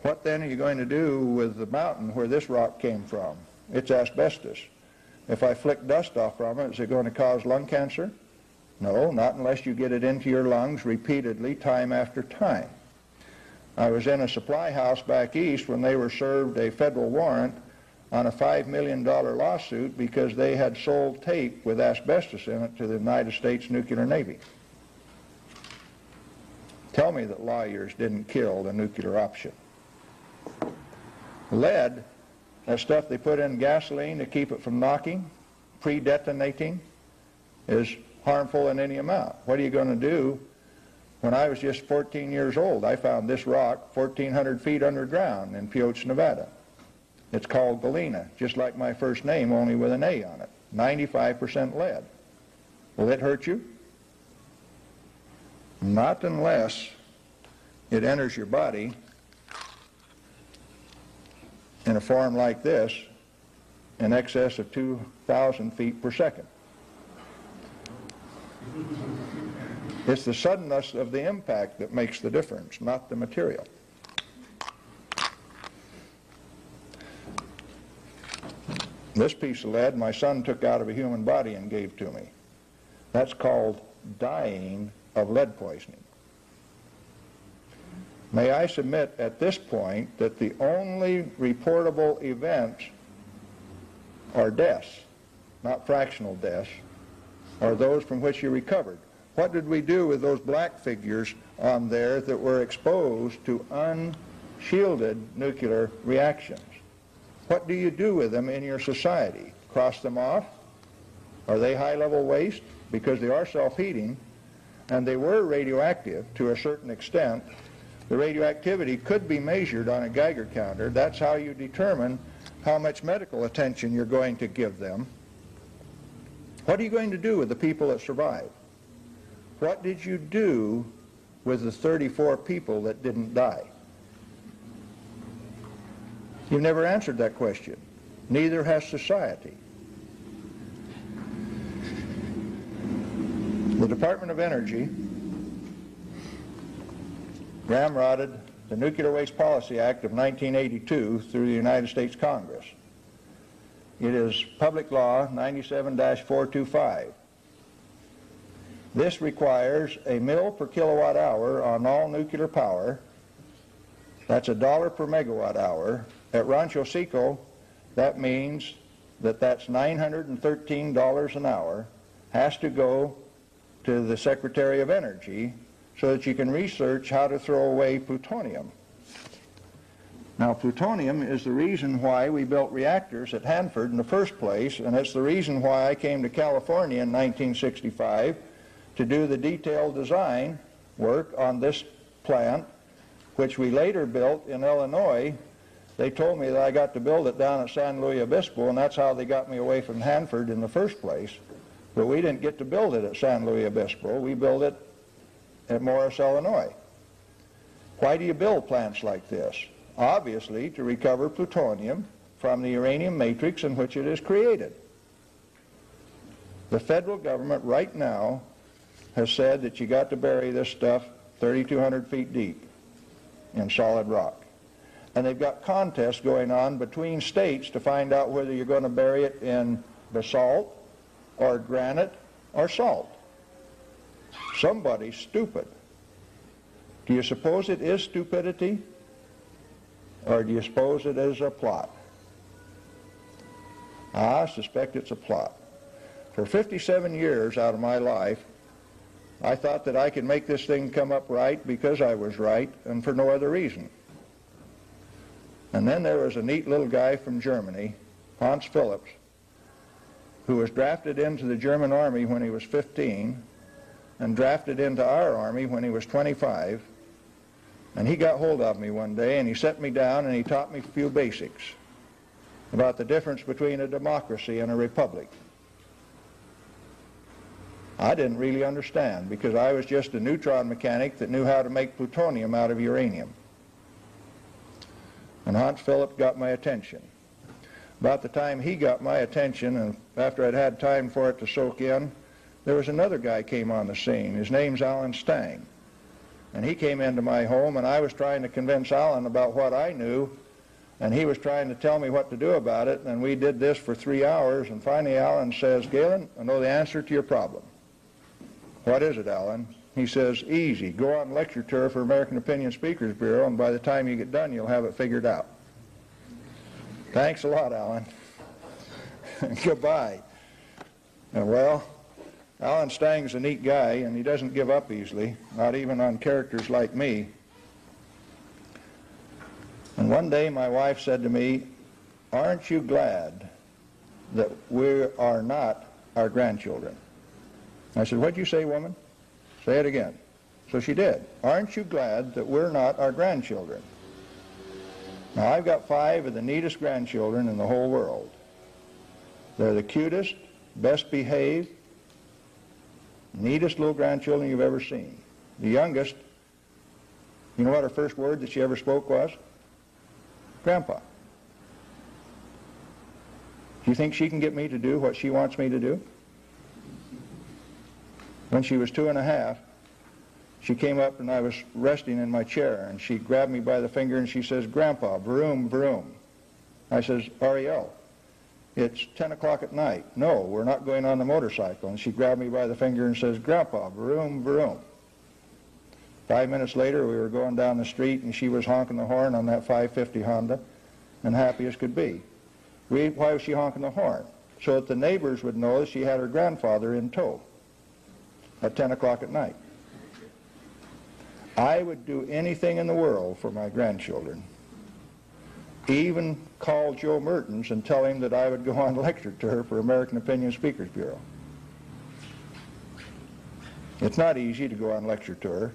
What then are you going to do with the mountain where this rock came from? It's asbestos. If I flick dust off from it, is it going to cause lung cancer? No, not unless you get it into your lungs repeatedly, time after time. I was in a supply house back east when they were served a federal warrant on a $5 million lawsuit because they had sold tape with asbestos in it to the United States Nuclear Navy. Tell me that lawyers didn't kill the nuclear option. Lead, that stuff they put in gasoline to keep it from knocking, pre-detonating, is harmful in any amount. What are you going to do? When I was just 14 years old, I found this rock 1,400 feet underground in Pioche, Nevada. It's called Galena, just like my first name, only with an A on it. 95% lead. Will it hurt you? Not unless it enters your body in a form like this, in excess of 2,000 feet per second. It's the suddenness of the impact that makes the difference, not the material. This piece of lead my son took out of a human body and gave to me. That's called dying of lead poisoning. May I submit at this point that the only reportable events are deaths, not fractional deaths, are those from which you recovered. What did we do with those black figures on there that were exposed to unshielded nuclear reactions? What do you do with them in your society? Cross them off? Are they high-level waste? Because they are self-heating, and they were radioactive to a certain extent. The radioactivity could be measured on a Geiger counter. That's how you determine how much medical attention you're going to give them. What are you going to do with the people that survive? What did you do with the 34 people that didn't die? You've never answered that question. Neither has society. The Department of Energy ramrodded the Nuclear Waste Policy Act of 1982 through the United States Congress. It is Public Law 97-425. This requires a mil per kilowatt hour on all nuclear power. That's $1 per megawatt hour. At Rancho Seco, that means that that's $913 an hour, has to go to the Secretary of Energy so that you can research how to throw away plutonium. Now, plutonium is the reason why we built reactors at Hanford in the first place, and it's the reason why I came to California in 1965 to do the detailed design work on this plant, which we later built in Illinois. They told me that I got to build it down at San Luis Obispo, and that's how they got me away from Hanford in the first place. But we didn't get to build it at San Luis Obispo. We built it at Morris, Illinois. Why do you build plants like this? Obviously, to recover plutonium from the uranium matrix in which it is created. The federal government right now has said that you got to bury this stuff 3,200 feet deep in solid rock. And they've got contests going on between states to find out whether you're going to bury it in basalt or granite or salt. Somebody's stupid. Do you suppose it is stupidity? Or do you suppose it is a plot? I suspect it's a plot. For 57 years out of my life, I thought that I could make this thing come up right because I was right and for no other reason. And then there was a neat little guy from Germany, Hans Phillips, who was drafted into the German army when he was 15 and drafted into our army when he was 25. And he got hold of me one day and he set me down and he taught me a few basics about the difference between a democracy and a republic. I didn't really understand because I was just a neutron mechanic that knew how to make plutonium out of uranium. And Hans Philip got my attention. About the time he got my attention, and after I'd had time for it to soak in, there was another guy came on the scene. His name's Alan Stang. And he came into my home, and I was trying to convince Alan about what I knew, and he was trying to tell me what to do about it, and we did this for 3 hours, and finally Alan says, "Galen, I know the answer to your problem." "What is it, Alan?" He says, "Easy. Go on lecture tour for American Opinion Speakers Bureau, and by the time you get done, you'll have it figured out." Thanks a lot, Alan. Goodbye. Well, Alan Stang's a neat guy, and he doesn't give up easily, not even on characters like me. And one day my wife said to me, "Aren't you glad that we are not our grandchildren?" I said, "What'd you say, woman?" "Say it again." So she did. "Aren't you glad that we're not our grandchildren?" Now, I've got 5 of the neatest grandchildren in the whole world. They're the cutest, best behaved, Neatest little grandchildren you've ever seen. The youngest, you know what her first word that she ever spoke was? Grandpa. Do you think she can get me to do what she wants me to do? When she was 2.5, she came up and I was resting in my chair and she grabbed me by the finger and she says, Grandpa, vroom, vroom. I says, Ariel, it's 10 o'clock at night. No, we're not going on the motorcycle. And she grabbed me by the finger and says, Grandpa, vroom, vroom. 5 minutes later, we were going down the street and she was honking the horn on that 550 Honda and happy as could be. Why was she honking the horn? So that the neighbors would know that she had her grandfather in tow at 10 o'clock at night. I would do anything in the world for my grandchildren. Even call Joe Mertens and tell him that I would go on lecture to her for American Opinion Speakers Bureau. It's not easy to go on lecture to her.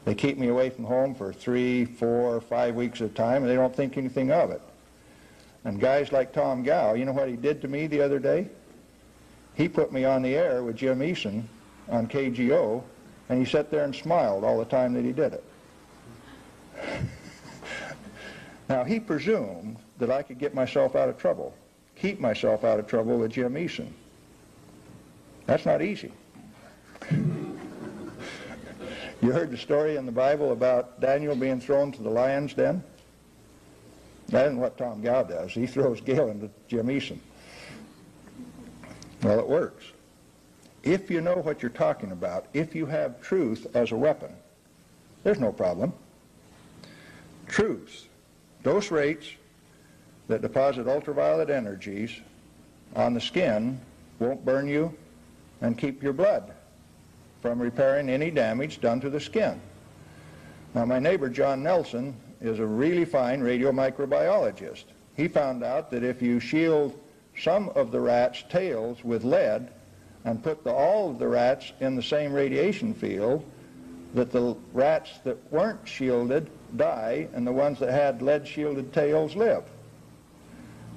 They keep me away from home for 3, 4, 5 weeks at a time, and they don't think anything of it. And guys like Tom Gow, you know what he did to me the other day? He put me on the air with Jim Eason on KGO, and he sat there and smiled all the time that he did it. Now, he presumed that I could get myself out of trouble, keep myself out of trouble with Jim Eason. That's not easy. You heard the story in the Bible about Daniel being thrown to the lion's den? That isn't what Tom Gow does. He throws Galen to Jim Eason. Well, it works. If you know what you're talking about, if you have truth as a weapon, there's no problem. Truth, dose rates that deposit ultraviolet energies on the skin won't burn you and keep your blood from repairing any damage done to the skin. Now, my neighbor John Nelson is a really fine radiomicrobiologist. He found out that if you shield some of the rats' tails with lead and put all of the rats in the same radiation field, that the rats that weren't shielded die and the ones that had lead-shielded tails live.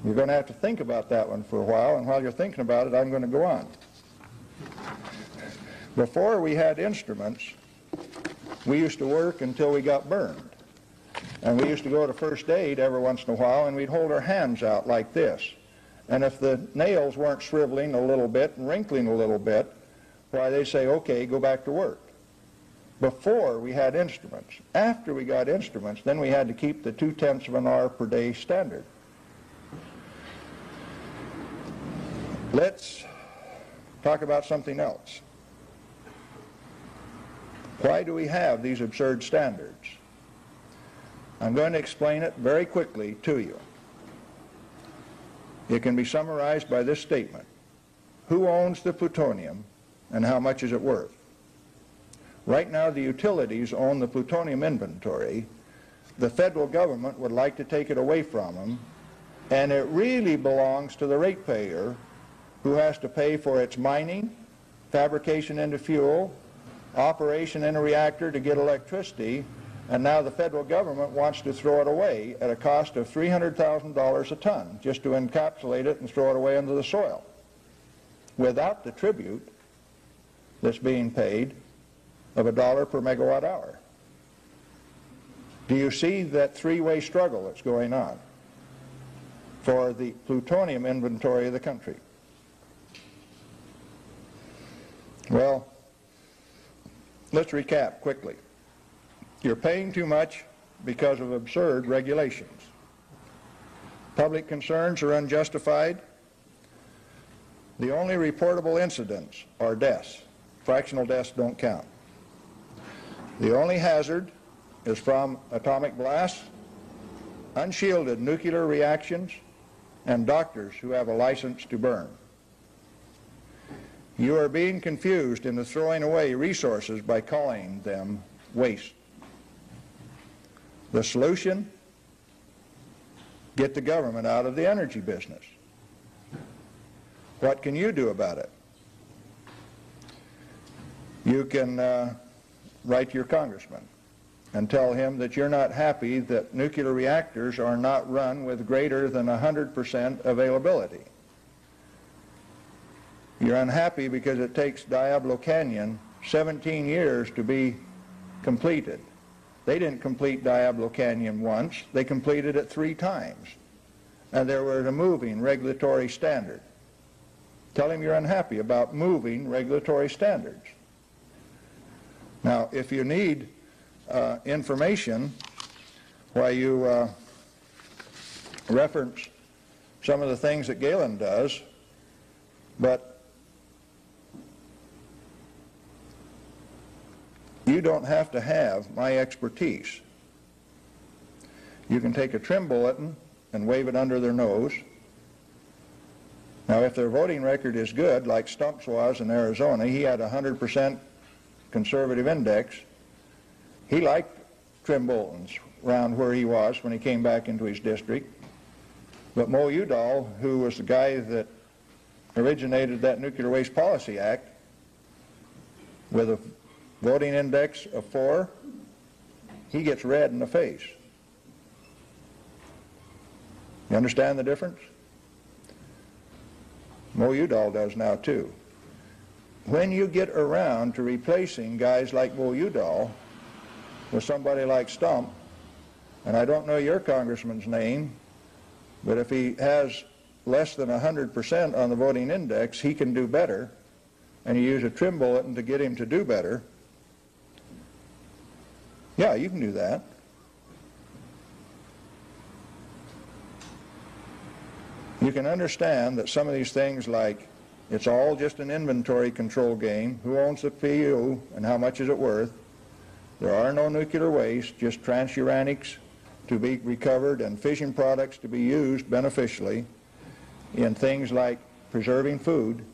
You're going to have to think about that one for a while, and while you're thinking about it, I'm going to go on. Before we had instruments, we used to work until we got burned. And we used to go to first aid every once in a while, and we'd hold our hands out like this. And if the nails weren't shriveling a little bit and wrinkling a little bit, why, they'd say, okay, go back to work. Before we had instruments. After we got instruments, then we had to keep the 0.2 of an hour per day standard. Let's talk about something else. Why do we have these absurd standards? I'm going to explain it very quickly to you. It can be summarized by this statement. Who owns the plutonium and how much is it worth? Right now the utilities own the plutonium inventory. The federal government would like to take it away from them, and it really belongs to the ratepayer, who has to pay for its mining, fabrication into fuel, operation in a reactor to get electricity, and now the federal government wants to throw it away at a cost of $300,000 a ton, just to encapsulate it and throw it away into the soil, without the tribute that's being paid of $1 per megawatt hour. Do you see that three-way struggle that's going on for the plutonium inventory of the country? Well, let's recap quickly. You're paying too much because of absurd regulations. Public concerns are unjustified. The only reportable incidents are deaths. Fractional deaths don't count. The only hazard is from atomic blasts, unshielded nuclear reactions, and doctors who have a license to burn. You are being confused into throwing away resources by calling them waste. The solution? Get the government out of the energy business. What can you do about it? You can write to your congressman and tell him that you're not happy that nuclear reactors are not run with greater than 100% availability. You're unhappy because it takes Diablo Canyon 17 years to be completed. They didn't complete Diablo Canyon once, they completed it 3 times. And there was a moving regulatory standard. Tell him you're unhappy about moving regulatory standards. Now, if you need information, why you reference some of the things that Galen does, but you don't have to have my expertise. You can take a trim bulletin and wave it under their nose. Now, if their voting record is good, like Stump's was in Arizona, he had 100% conservative index. He liked trim bulletins around where he was when he came back into his district. But Mo Udall, who was the guy that originated that Nuclear Waste Policy Act, with a voting index of 4, he gets red in the face. You understand the difference? Mo Udall does now too. When you get around to replacing guys like Mo Udall with somebody like Stump, and I don't know your congressman's name, but if he has less than 100% on the voting index, he can do better, and you use a trim bulletin to get him to do better. Yeah, you can do that. You can understand that some of these things, like it's all just an inventory control game, who owns the PU and how much is it worth. There are no nuclear waste, just transuranics to be recovered and fission products to be used beneficially in things like preserving food.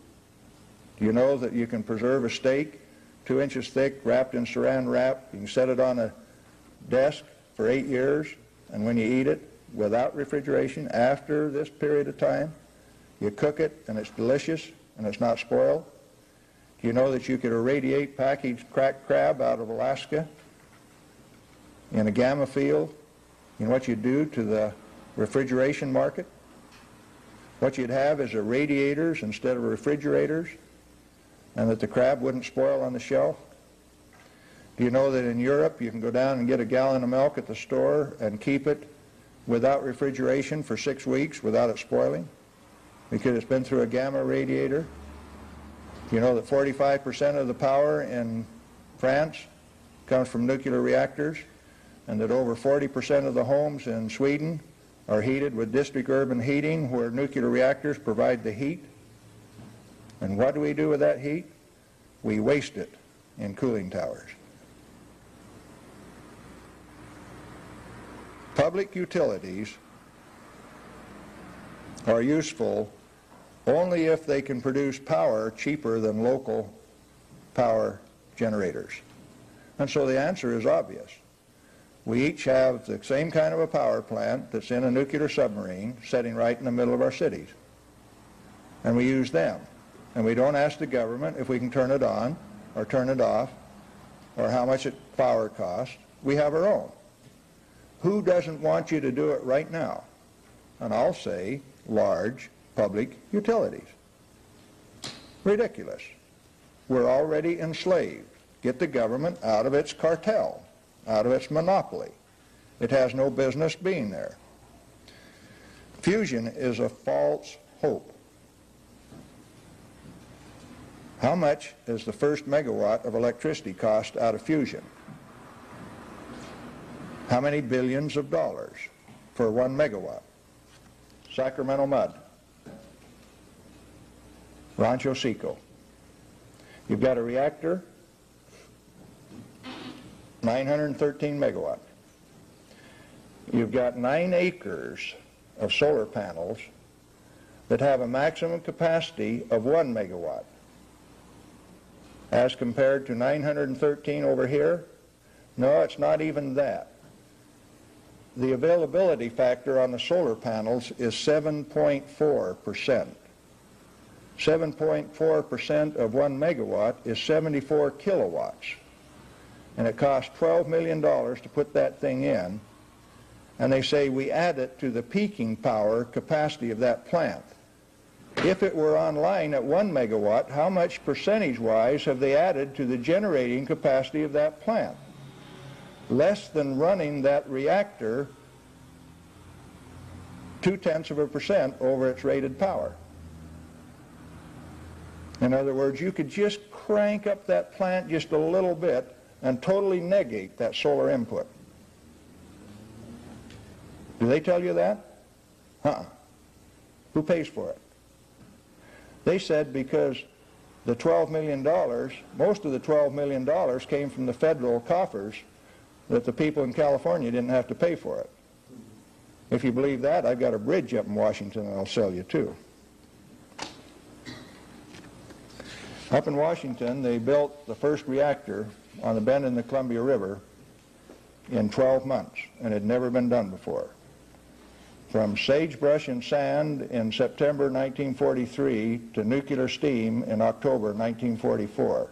Do you know that you can preserve a steak 2 inches thick wrapped in saran wrap? You can set it on a desk for 8 years, and when you eat it, without refrigeration, after this period of time, you cook it and it's delicious and it's not spoiled. Do you know that you could irradiate packaged cracked crab out of Alaska in a gamma field? You know what you'd do to the refrigeration market? What you'd have is irradiators instead of refrigerators, and that the crab wouldn't spoil on the shelf. Do you know that in Europe you can go down and get a gallon of milk at the store and keep it without refrigeration for 6 weeks without it spoiling because it's been through a gamma radiator? You know that 45% of the power in France comes from nuclear reactors, and that over 40% of the homes in Sweden are heated with district urban heating where nuclear reactors provide the heat. And what do we do with that heat? We waste it in cooling towers. Public utilities are useful only if they can produce power cheaper than local power generators. And so the answer is obvious. We each have the same kind of a power plant that's in a nuclear submarine sitting right in the middle of our cities. And we use them. And we don't ask the government if we can turn it on or turn it off or how much power costs. We have our own. Who doesn't want you to do it right now? And I'll say large public utilities. Ridiculous. We're already enslaved. Get the government out of its cartel, out of its monopoly. It has no business being there. Fusion is a false hope. How much does the first megawatt of electricity cost out of fusion? How many billions of dollars for 1 megawatt? Sacramento Mud, Rancho Seco. You've got a reactor, 913 megawatt. You've got 9 acres of solar panels that have a maximum capacity of 1 megawatt. As compared to 913 over here, no, it's not even that. The availability factor on the solar panels is 7.4%. 7.4% of 1 megawatt is 74 kilowatts. And it costs $12 million to put that thing in. And they say we add it to the peaking power capacity of that plant. If it were online at 1 megawatt, how much percentage-wise have they added to the generating capacity of that plant? Less than running that reactor 0.2% over its rated power. In other words, you could just crank up that plant just a little bit and totally negate that solar input. Do they tell you that? Who pays for it? They said because the $12 million, most of the $12 million came from the federal coffers, that the people in California didn't have to pay for it. If you believe that, I've got a bridge up in Washington and I'll sell you too. Up in Washington, they built the first reactor on the bend in the Columbia River in 12 months, and it had never been done before. From sagebrush and sand in September 1943 to nuclear steam in October 1944.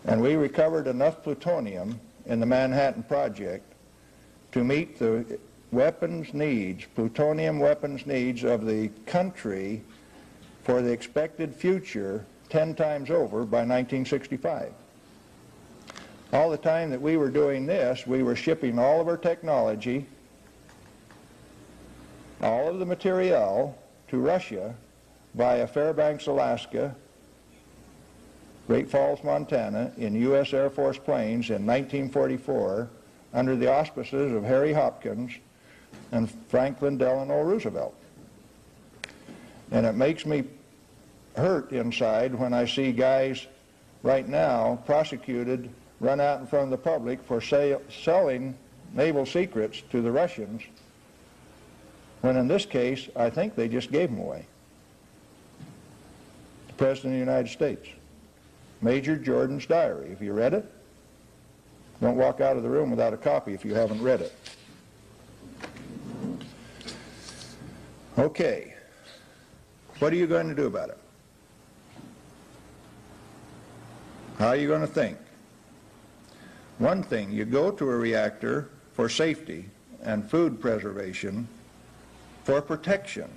And we recovered enough plutonium in the Manhattan Project to meet the weapons needs, plutonium weapons needs of the country for the expected future 10 times over by 1965. All the time that we were doing this, we were shipping all of our technology, all of the material to Russia via Fairbanks, Alaska, Great Falls, Montana, in U.S. Air Force planes in 1944 under the auspices of Harry Hopkins and Franklin Delano Roosevelt. And it makes me hurt inside when I see guys right now prosecuted, run out in front of the public for selling naval secrets to the Russians, when in this case, I think they just gave them away. The President of the United States. Major Jordan's diary. Have you read it? Don't walk out of the room without a copy if you haven't read it. Okay. What are you going to do about it? How are you going to think? One thing, you go to a reactor for safety and food preservation, for protection.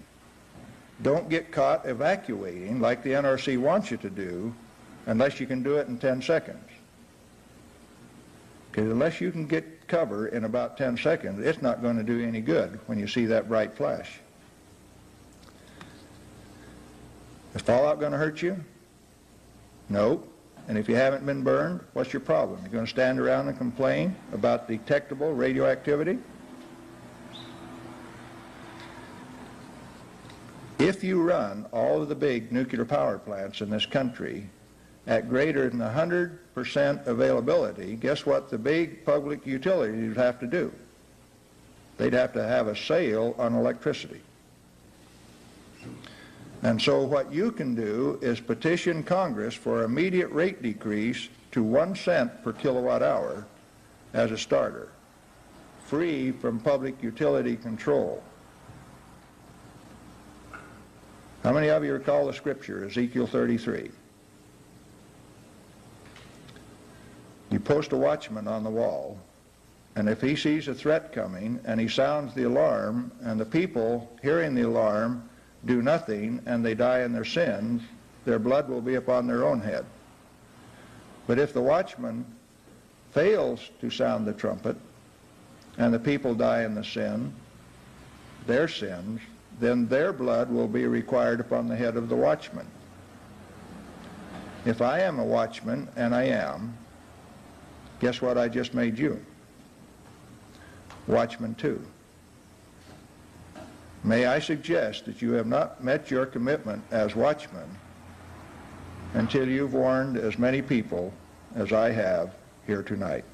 Don't get caught evacuating like the NRC wants you to do unless you can do it in 10 seconds. Because unless you can get cover in about 10 seconds, it's not going to do any good when you see that bright flash. Is fallout going to hurt you? No. And if you haven't been burned, what's your problem? You're going to stand around and complain about detectable radioactivity? If you run all of the big nuclear power plants in this country at greater than 100% availability, guess what the big public utilities would have to do? They'd have to have a sale on electricity. And so what you can do is petition Congress for immediate rate decrease to 1 cent per kilowatt hour as a starter, free from public utility control. How many of you recall the scripture, Ezekiel 33? You post a watchman on the wall, and if he sees a threat coming and he sounds the alarm, and the people hearing the alarm do nothing and they die in their sins, their blood will be upon their own head. But if the watchman fails to sound the trumpet and the people die in the sin, their sins, then their blood will be required upon the head of the watchman. If I am a watchman, and I am, guess what I just made you? Watchman too. May I suggest that you have not met your commitment as watchmen until you've warned as many people as I have here tonight.